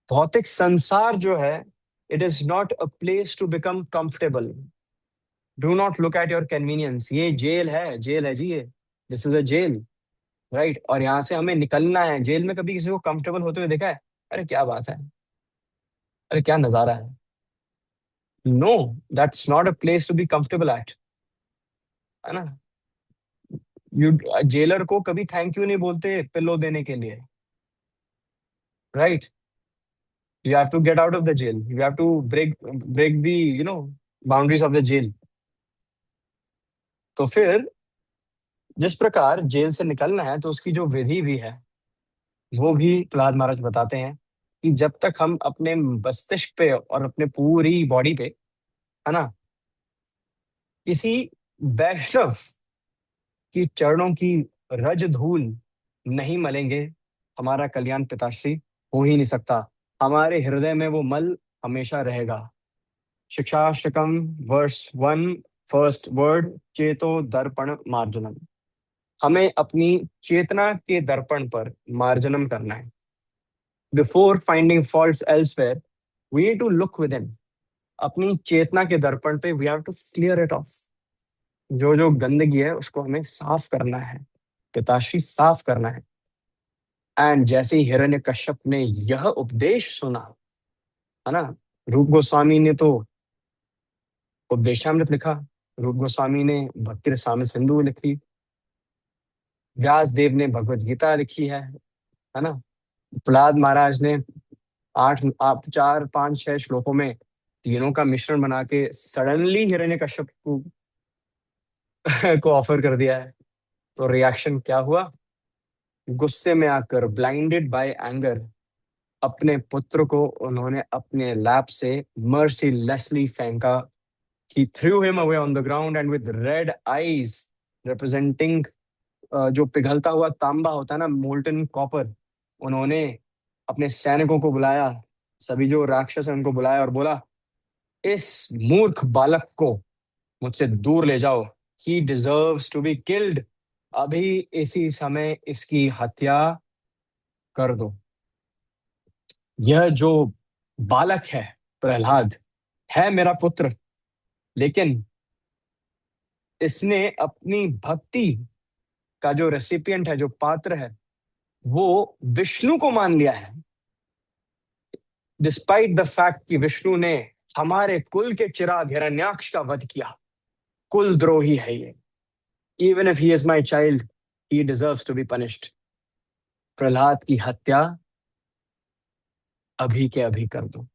भौतिक संसार जो है, it is not a place to become comfortable. Do not look at your convenience. ये जेल है जी, ये this is a jail. Right. और यहाँ से हमें निकलना है। जेल में कभी किसी को कंफर्टेबल होते हुए देखा है? अरे क्या बात है, अरे क्या नजारा है। No, that's not a place to be comfortable at, है ना। यू जेलर को कभी थैंक यू नहीं बोलते पिलो देने के लिए। Right. You have to get out of the jail. You have to break the boundaries of the jail. तो फिर जिस प्रकार जेल से निकलना है, तो उसकी जो विधि भी है वो भी प्रहलाद महाराज बताते हैं कि जब तक हम अपने मस्तिष्क पे और अपने पूरी बॉडी पे, है ना, किसी वैष्णव की चरणों की रज धूल नहीं मलेंगे, हमारा कल्याण पिताश्री हो ही नहीं सकता। हमारे हृदय में वो मल हमेशा रहेगा। शिक्षाष्टकम वर्स 1, फर्स्ट वर्ड, चेतो दर्पण मार्जनम। हमें अपनी चेतना के दर्पण पर मार्जनम करना है। Before finding faults elsewhere, we need to look within. अपनी चेतना के दर्पण पे we have to clear it off. जो जो गंदगी है उसको हमें साफ करना है, पिताश्री साफ करना है। एंड जैसे ही हिरण्यकश्यप ने यह उपदेश सुना, है ना, रूप गोस्वामी ने तो उपदेशामृत लिखा, रूप गोस्वामी ने भक्ति रसामृत सिंधु लिखी, व्यास देव ने भगवत गीता लिखी है ना। प्रहलाद महाराज ने 8 आप 4 5 6 श्लोकों में तीनों का मिश्रण बना के सडनली हिरण्यकश्यप को ऑफर कर दिया है। तो रिएक्शन क्या हुआ? गुस्से में आकर, ब्लाइंडेड बाय एंगर, अपने पुत्र को उन्होंने अपने लैप से मर्सीलेसली फेंका। He threw him away on the ground and with red eyes, representing जो पिघलता हुआ तांबा होता है ना, मोल्टन कॉपर, उन्होंने अपने सैनिकों को बुलाया, सभी जो राक्षस हैं उनको बुलाया और बोला, इस मूर्ख बालक को मुझसे दूर ले जाओ। He deserves to be killed. अभी इसी समय इसकी हत्या कर दो। यह जो बालक है प्रहलाद, है मेरा पुत्र, लेकिन इसने अपनी भक्ति का जो रेसिपिएंट है, जो पात्र है, वो विष्णु को मान लिया है। डिस्पाइट द फैक्ट कि विष्णु ने हमारे कुल के चिराग हिरण्याक्ष का वध किया। कुल द्रोही है ये। Even if he is my child, he deserves to be punished. Prahlad की हत्या अभी के अभी कर दो।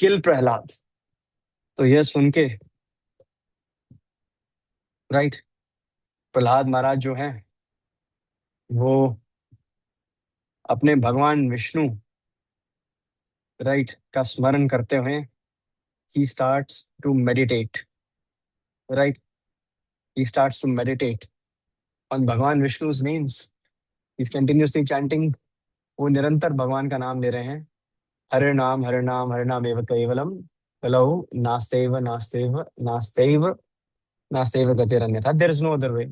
किल प्रहलाद। तो यह सुन के, राइट, प्रहलाद महाराज जो हैं वो अपने भगवान विष्णु, राइट, का स्मरण करते हुए ही starts to meditate, right, he starts to meditate on भगवान Vishnu's names. He is continuously chanting, वो निरंतर भगवान का नाम ले रहे हैं। हरे नाम हरे नाम एव केवलम, कलौ नास्तेव नास्तेव नास्तेव नास्तेव गतिरन्यथा, there is no other way.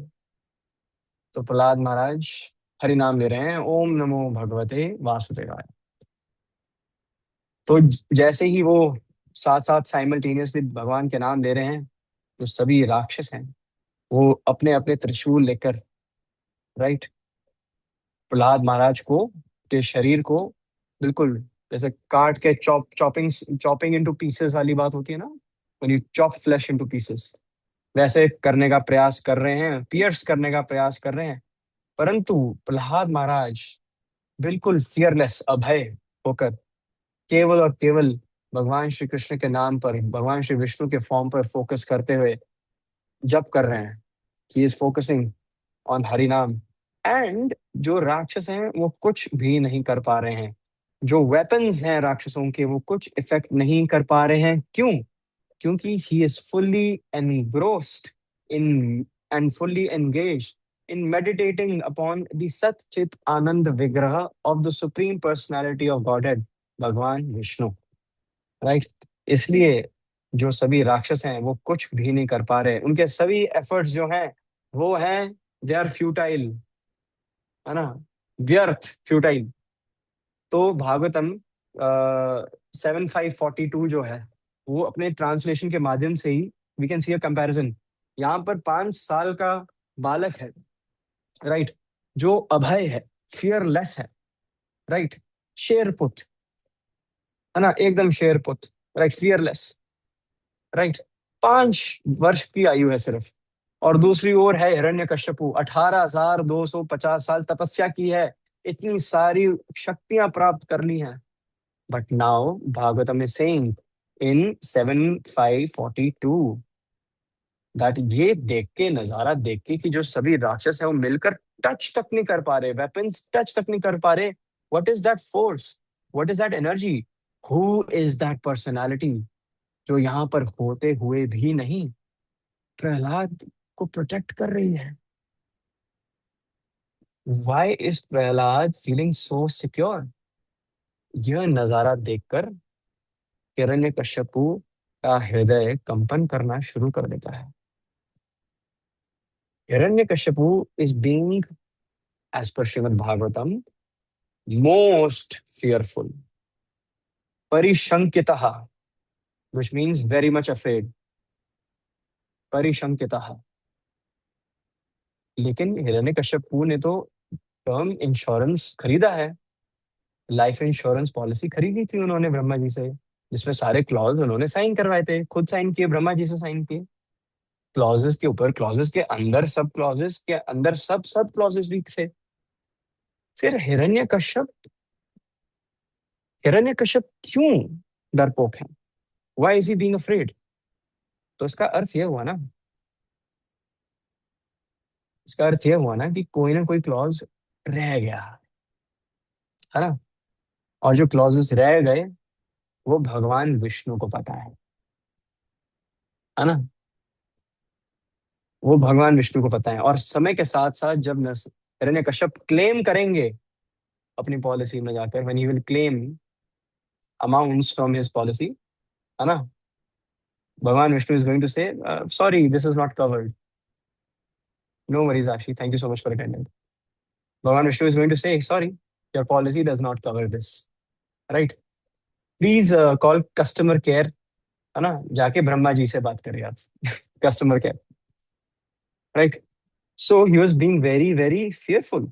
तो प्रहलाद महाराज हरि नाम ले रहे हैं, ओम नमो भगवते वासुदेवाय। तो जैसे ही वो साथ साथ साइमल्टेनियसली भगवान के नाम ले रहे हैं, जो सभी राक्षस हैं वो अपने अपने त्रिशूल लेकर, राइट, प्रहलाद महाराज को, के शरीर को बिल्कुल जैसे काट के चॉपिंग इनटू पीसेस वाली बात होती है ना, when you chop flesh into pieces, वैसे करने का प्रयास कर रहे हैं, पियर्स करने का प्रयास कर रहे हैं। परंतु प्रहलाद महाराज बिल्कुल फियरलेस, अभय होकर केवल और केवल भगवान श्री कृष्ण के नाम पर, भगवान श्री विष्णु के फॉर्म पर फोकस करते हुए जप कर रहे हैं। He is focusing on Hari नाम। एंड जो राक्षस हैं वो कुछ भी नहीं कर पा रहे हैं, जो वेपन्स हैं राक्षसों के वो कुछ इफेक्ट नहीं कर पा रहे हैं। क्यों? क्योंकि he is fully engrossed in and fully engaged in meditating upon the Sat Chit Anand Vigraha of the Supreme Personality of Godhead, भगवान विष्णु, राइट। इसलिए जो सभी राक्षस हैं वो कुछ भी नहीं कर पा रहे, उनके सभी एफर्ट्स जो हैं वो हैं, दे आर फ्यूटाइल, है ना, व्यर्थ, फ्यूटाइल। तो भागवतम 7:542 जो है वो अपने ट्रांसलेशन के माध्यम से ही we can see a comparison. यहाँ पर 5 साल का बालक है, राइट, जो अभय है, फियरलेस है, राइट, शेरपुत, है ना, एकदम शेरपुत, राइट, फियरलेस, राइट, 5 वर्ष की आयु है सिर्फ। और दूसरी ओर है हिरण्यकश्यपु, 18,250 साल तपस्या की है, इतनी सारी शक्तियां प्राप्त कर ली हैं। But now Bhagavatam is saying in 7:542 that ये देख के, नजारा देख के कि जो सभी राक्षस है वो मिलकर टच तक नहीं कर पा रहे, वेपन्स टच तक नहीं कर पा रहे। What is that force, what is that energy, who is that personality जो यहाँ पर होते हुए भी नहीं प्रहलाद को प्रोटेक्ट कर रही है? Why is Prahlad feeling so secure? यह नजारा देखकर हिरण्यकश्यपु का हृदय कंपन करना शुरू कर देता है। हिरण्यकश्यपु इज बीइंग, एज पर श्रीमद् भागवतम, मोस्ट fearful, परिशंकितः, which means very much afraid, परिशंकितः। लेकिन हिरण्यकश्यपु ने तो टर्म इंश्योरेंस खरीदा है, लाइफ इंश्योरेंस पॉलिसी खरीदी थी उन्होंने ब्रह्मा जी से, जिसमें सारे क्लॉज उन्होंने साइन करवाए थे, खुद साइन किए, ब्रह्मा जी से साइन किए। क्लॉजेस के ऊपर क्लॉजेस के अंदर सब क्लॉजेस के अंदर सब सब क्लॉजेस भी थे। फिर हिरण्यकश्यप क्यों डरपोक है? Why is he being afraid? तो इसका अर्थ यह हुआ ना, इसका अर्थ यह हुआ ना कि कोई ना कोई क्लॉज रह गया, है ना। और जो क्लॉजेस रह गए वो भगवान विष्णु को पता है ना, वो भगवान विष्णु को पता है। और समय के साथ साथ जब हिरण्यकश्यप क्लेम करेंगे अपनी पॉलिसी में जाकर, when he will claim amounts from his policy, है ना, Bhagwan Vishnu is going to say sorry this is not covered, no worries आशी, thank you so much for attending. Bhagwan Vishnu is going to say sorry, your policy does not cover this, right, please call customer care, है ना, जाके ब्रह्मा जी से बात करिए आप, customer care, right. So he was being very very fearful.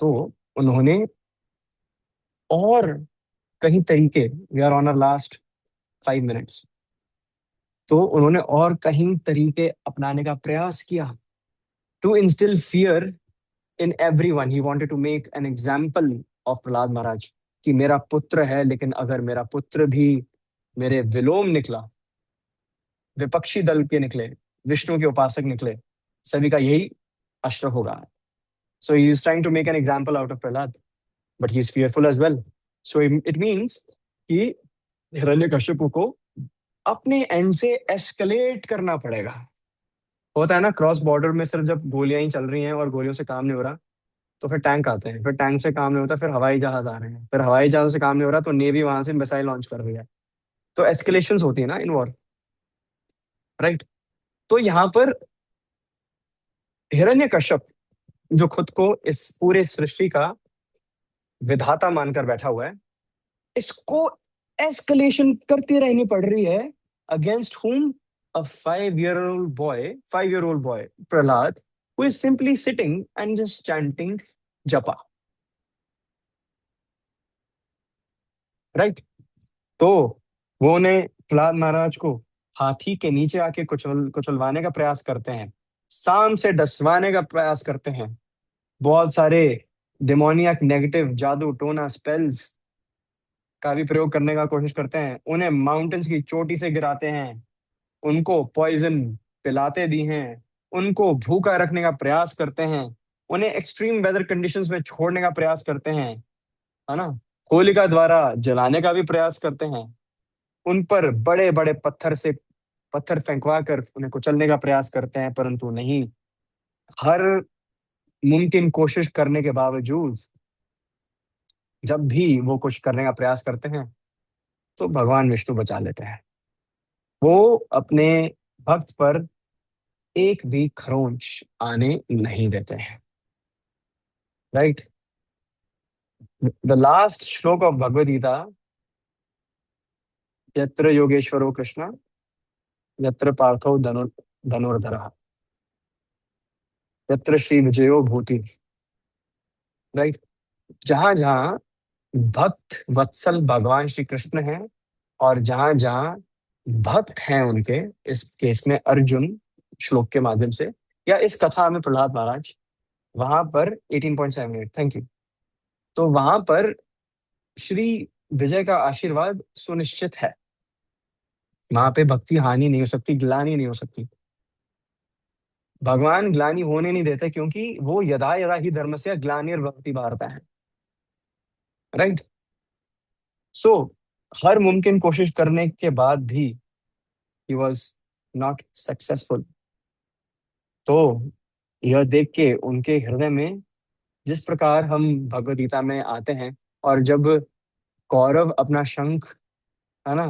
तो उन्होंने और कहीं तरीके, we are on our last 5 minutes, तो उन्होंने और कहीं तरीके अपनाने का प्रयास किया to instil fear in everyone. He wanted to make an example of Prahlad Maharaj. कि मेरा पुत्र है, लेकिन अगर मेरा पुत्र भी मेरे विलोम निकला, विपक्षी दल के निकले, विष्णु के उपासक निकले, सभी का यही अश्र होगा. So he is trying to make an example out of Prahlad, but he is fearful as well. So it means कि हिरण्यकश्यप को अपने एंड से एस्केलेट करना पड़ेगा. होता है ना, क्रॉस बॉर्डर में सिर्फ जब गोलियां ही चल रही हैं और गोलियों से काम नहीं हो रहा, तो फिर टैंक आते हैं, फिर टैंक से काम नहीं होता, फिर हवाई जहाज आ रहे हैं, फिर हवाई जहाज से काम नहीं हो रहा तो नेवी वहां से मिसाइल लॉन्च कर रही है. तो एस्केलेशन होती है ना इन वॉर, राइट. तो यहाँ पर हिरण्यकश्यप, जो खुद को इस पूरे सृष्टि का विधाता मानकर बैठा हुआ है, इसको एस्केलेशन करती रहनी पड़ रही है. Against whom? A 5-year-old boy, Prahlad, who is simply sitting and just chanting japa. Right? तो वो उन्हें, प्रहलाद महाराज को हाथी के नीचे आके कुचलवाने का प्रयास करते हैं, सांप से डसवाने का प्रयास करते हैं, बहुत सारे डिमोनियक नेगेटिव जादू टोना स्पेल्स का भी प्रयोग करने का कोशिश करते हैं, उन्हें माउंटेन्स की चोटी से गिराते हैं, उनको पॉइजन पिलाते भी हैं, उनको भूखा रखने का प्रयास करते हैं, उन्हें एक्सट्रीम वेदर कंडीशंस में छोड़ने का प्रयास करते हैं, है ना, होलिका द्वारा जलाने का भी प्रयास करते हैं, उन पर बड़े बड़े पत्थर फेंकवा कर उन्हें कुचलने का प्रयास करते हैं, परंतु नहीं. हर मुमकिन कोशिश करने के बावजूद जब भी वो कुछ करने का प्रयास करते हैं, तो भगवान विष्णु बचा लेते हैं. वो अपने भक्त पर एक भी खरोंच आने नहीं देते हैं. राइट. द लास्ट श्लोक ऑफ भगवद गीता, यत्र योगेश्वरो कृष्ण, यत्र पार्थो धनुर्धरः, यत्र श्री विजयो भूति. राइट. जहां जहां भक्त वत्सल भगवान श्री कृष्ण हैं, और जहां जहां भक्त हैं उनके, इस केस में अर्जुन श्लोक के माध्यम से, या इस कथा में प्रहलाद महाराज, वहां पर 18.78, थैंक यू. तो वहां पर श्री विजय का आशीर्वाद सुनिश्चित है. वहां पे भक्ति हानि नहीं हो सकती, ग्लानि नहीं हो सकती. भगवान ग्लानि होने नहीं देते, क्योंकि वो यदा यदा ही धर्म से ग्लानिर्भवति भारत है. राइट. सो हर मुमकिन कोशिश करने के बाद भी ही वॉज नॉट सक्सेसफुल. तो यह देख के उनके हृदय में, जिस प्रकार हम भगवद गीता में आते हैं, और जब कौरव अपना शंख, है ना,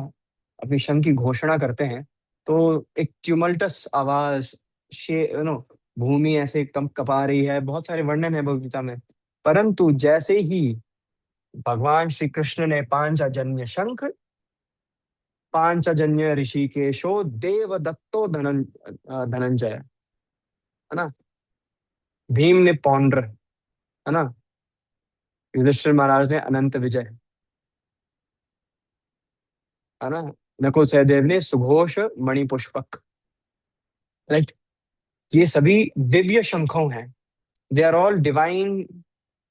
अपनी शंख की घोषणा करते हैं, तो एक ट्यूमल्टस आवाज, शे यू नो भूमि ऐसे कम कपा रही है, बहुत सारे वर्णन है भगवद गीता में. परंतु जैसे ही भगवान श्री कृष्ण ने पांचजन्य शंख, पांचजन्य ऋषिकेशो देवदत्तो धनंजय, है ना, भीम ने पौंड्र, है ना, युधिष्ठिर महाराज ने अनंत विजय, है ना, नकुल सहदेव ने सुघोष मणिपुष्पक. राइट. ये सभी दिव्य शंखों हैं. They are all divine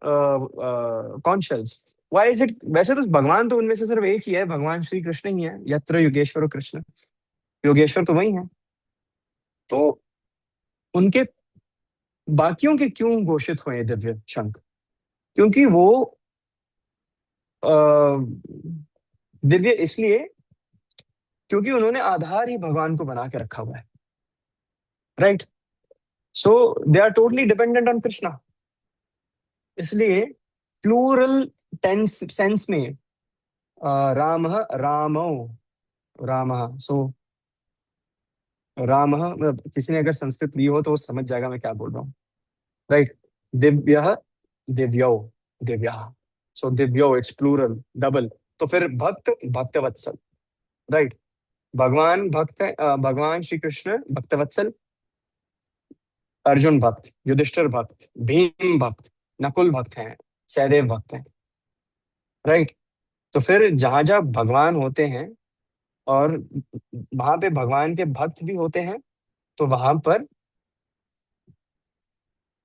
conch shells. Why is it? वैसे तो भगवान तो उनमें से सिर्फ एक ही है, भगवान श्री कृष्ण ही है. यत्र योगेश्वर कृष्ण, योगेश्वर तो वही है. तो उनके बाकियों के क्यों घोषित हुए दिव्य शंख? क्योंकि वो अ, दिव्य इसलिए क्योंकि उन्होंने आधार ही भगवान को बना के रखा हुआ है. Right. So they are totally dependent on Krishna. इसलिए प्लूरल टेंस सेंस में राम, रामो, राम, सो राम, मतलब किसी ने अगर संस्कृत ली हो तो वो समझ जाएगा मैं क्या बोल रहा हूँ. Right. Divya, दिव्यो, Divya. So दिव्यो it's plural, double. तो फिर भक्त, भक्तवत्सल. राइट. भगवान भक्त है, भगवान श्री कृष्ण भक्तवत्सल, अर्जुन भक्त, युधिष्ठिर भक्त, भीम भक्त, नकुल भक्त हैं, सहदेव भक्त हैं. राइट. तो फिर जहां जहां भगवान होते हैं, और वहां पे भगवान के भक्त भी होते हैं, तो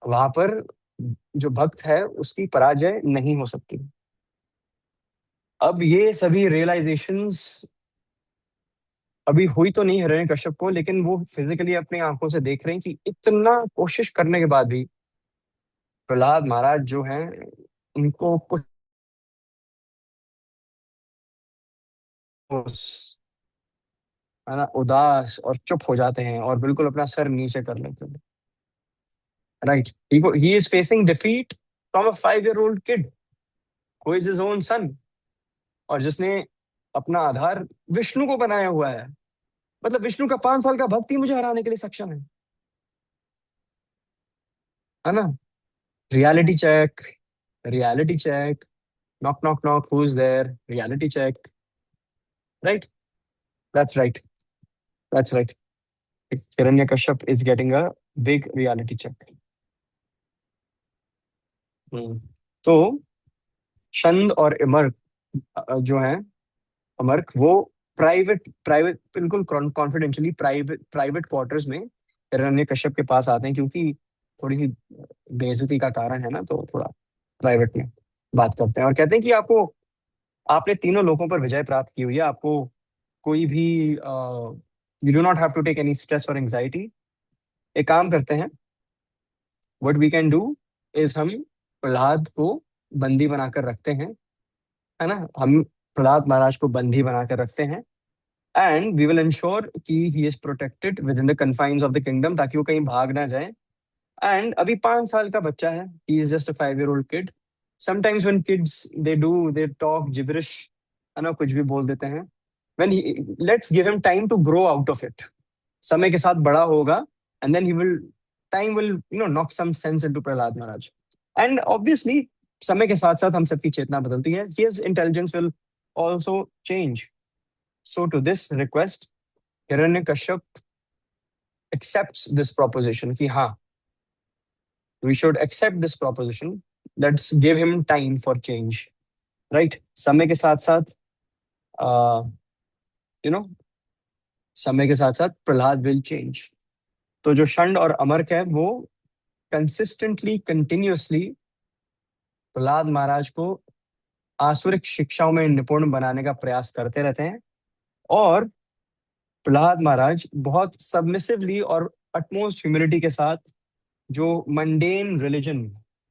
वहां पर जो भक्त है उसकी पराजय नहीं हो सकती. अब ये सभी रियलाइजेशंस अभी हुई तो नहीं हिरण्यकश्यप को, लेकिन वो फिजिकली अपनी आंखों से देख रहे हैं कि इतना कोशिश करने के बाद भी प्रहलाद महाराज जो हैं उनको कुछ है ना उदास और चुप हो जाते हैं और बिल्कुल अपना सर नीचे कर लेते हैं। Right, he is facing defeat from a 5 year old kid who is his own son, और जिसने अपना आधार विष्णु को बनाया हुआ है। मतलब विष्णु का 5 साल का भक्त ही मुझे हराने के लिए सक्षम है ना। Reality check, reality check, knock knock knock, who's there, reality check, right? That's right, that's right. Hiranyakashyap is getting a big reality check. हम्म। तो छंद और इमर्क जो है, अमर्क वो प्राइवेट प्राइवेट बिल्कुल कॉन्फिडेंशियली प्राइवेट प्राइवेट क्वार्टर्स में हिरण्यकश्यप के पास आते हैं, क्योंकि थोड़ी सी बेइज्जती का कारण है ना, तो थोड़ा प्राइवेट में बात करते हैं और कहते हैं कि आपको, आपने तीनों लोगों पर विजय प्राप्त की हुई है, आपको कोई भी you do not have to take any stress और एंजाइटी। एक काम करते हैं, what we can do is हम प्रहलाद को बंदी बनाकर रखते हैं, है ना। हम प्रहलाद महाराज को बंदी बनाकर रखते हैं, एंड वी विल इंश्योर कि he is protected with in the confines of the kingdom, ताकि वो कहीं भाग ना जाए। एंड अभी 5 साल का बच्चा है, he is just a 5 year old किड। Sometimes when kids they talk gibberish, है ना, कुछ भी बोल देते हैं। When let's give him time to grow out of it. समय के साथ बड़ा होगा, and then he will, time will knock some sense into Prahlad Maharaj. And obviously समय के साथ साथ हम सबकी चेतना बदलती है, his intelligence will also change. So to this request Hiranyakashyap accepts this proposition कि हाँ, we should accept this proposition, let's give him time for change, right? समय के साथ साथ यू नो समय के साथ साथ प्रहलाद विल चेंज। तो जो षंड और अमर्क है वो कंसिस्टेंटली कंटिन्यूअसली प्रहलाद महाराज को आसुरिक शिक्षाओं में निपुण बनाने का प्रयास करते रहते हैं, और प्रहलाद महाराज बहुत सबमिसिवली और अटमोस्ट ह्यूमिलिटी के साथ जो मंडेन रिलीजन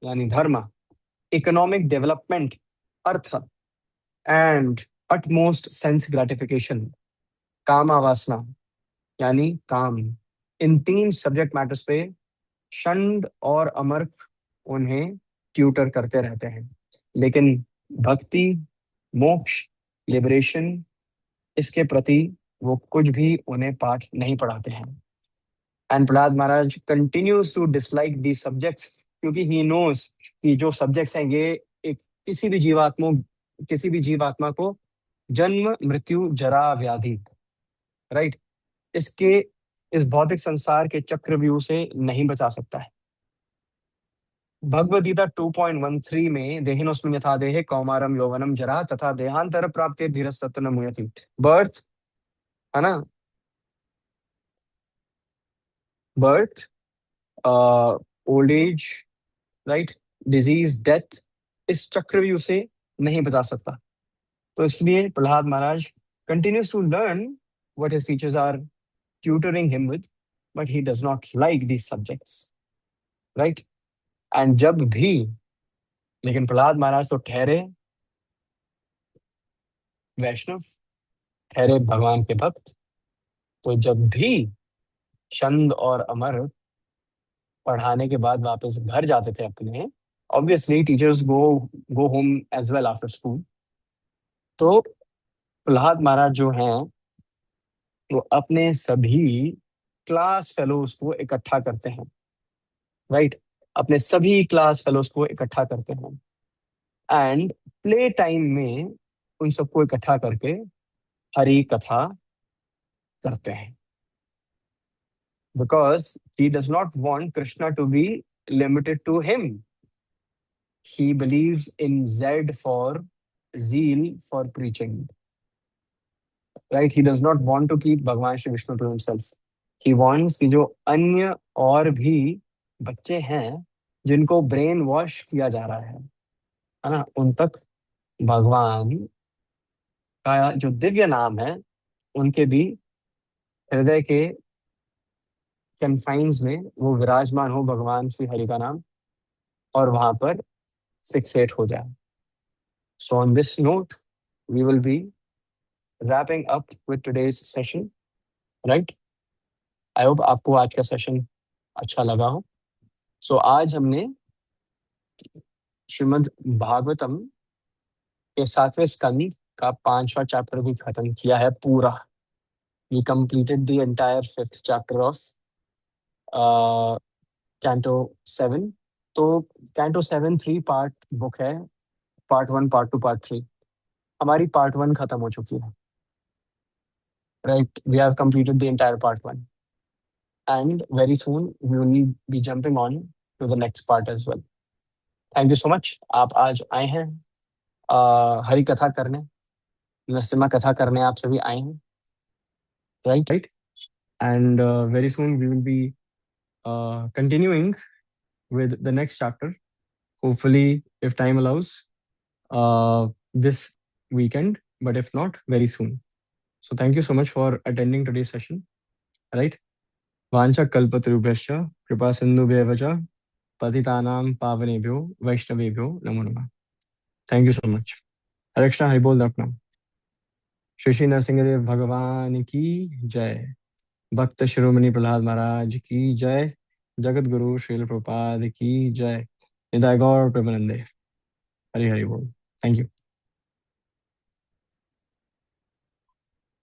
यानी dharma, economic development, artha, and utmost sense gratification, कामावासना यानी काम, इन 3 सब्जेक्ट मैटर्स पे षंड और अमर्क उन्हें ट्यूटर करते रहते हैं। लेकिन भक्ति, मोक्ष, लिबरेशन, इसके प्रति वो कुछ भी उन्हें पाठ नहीं पढ़ाते हैं। And Prahlad Maharaj continues to dislike the subjects, क्योंकि ही नोस कि जो सब्जेक्ट्स हैं ये एक किसी भी जीवात्मा को जन्म मृत्यु जरा व्याधि, राइट, इसके इस भौतिक संसार के चक्रव्यूह से नहीं बचा सकता है। भगवद गीता 2.13 में देहिनोस्मिन् यथा देहे कौमारम यौवनम जरा तथा देहांतर प्राप्ते धीरस्तत्र न मुह्यति। बर्थ, है ना, birth, old age, right, disease, death, इस चक्रव्यूह से नहीं बचा सकता। तो इसलिए प्रहलाद महाराज continues to learn what his teachers are tutoring him with, but he does not like these subjects, right? And जब भी, लेकिन प्रहलाद महाराज तो ठहरे वैष्णव, ठहरे भगवान के भक्त। तो जब भी चंद और अमर पढ़ाने के बाद वापस घर जाते थे अपने, obviously teachers go home as well after school, तो प्रहलाद महाराज जो हैं वो अपने सभी क्लास फेलोज को इकट्ठा करते हैं, राइट, अपने सभी क्लास फेलोज को इकट्ठा करते हैं, एंड प्ले टाइम में उन सबको इकट्ठा करके हरी कथा करते हैं, because he does not want Krishna to be limited to him. He believes in zeal for zeal for preaching, right? He does not want to keep भगवान Shri Vishnu to himself. He wants कि जो अन्य और भी बच्चे हैं जिनको ब्रेन वॉश किया जा रहा है ना, उन तक भगवान का जो दिव्य नाम है, उनके भी हृदय के कन्फाइंस में वो विराजमान हो भगवान श्री हरि का नाम, और वहां पर फिक्सेट हो जाए. So on this note we will be wrapping up with today's session, right. I hope आपको आज का सेशन अच्छा लगा हो. सो आज हमने श्रीमद् भागवतम के 7वें स्कंद का 5वां चैप्टर भी खत्म किया है पूरा. We completed the entire 5th chapter of canto 7. तो कैंटो 7 3 पार्ट बुक है. Part 1, part 2, part 3. हमारी पार्ट 1 खत्म हो चुकी है, right. We have completed the entire part 1, and very soon we will be jumping on to the next part as well. Thank you so much. आप आज आए हैं हरि कथा करने, नरसिम्हा कथा करने आप सभी आए हैं, right right. And very soon we will be continuing with the next chapter, hopefully if time allows, this weekend, but if not, very soon. So thank you so much for attending today's session, right. Vancha kalpatarubhyascha kripa sindhubhyeva cha patitanam pavanebhyo vaishnavebhyo namo namah. Thank you so much. Hare Krishna, Hari Bol Apna. Shri Shri Narasimhadev भगवान की जय. भक्त शिरोमणि प्रहलाद महाराज की जय. जगत गुरु श्रील प्रभुपाद की जय. निताय गौर प्रेमानंदे. हरि हरि बोल. Thank you.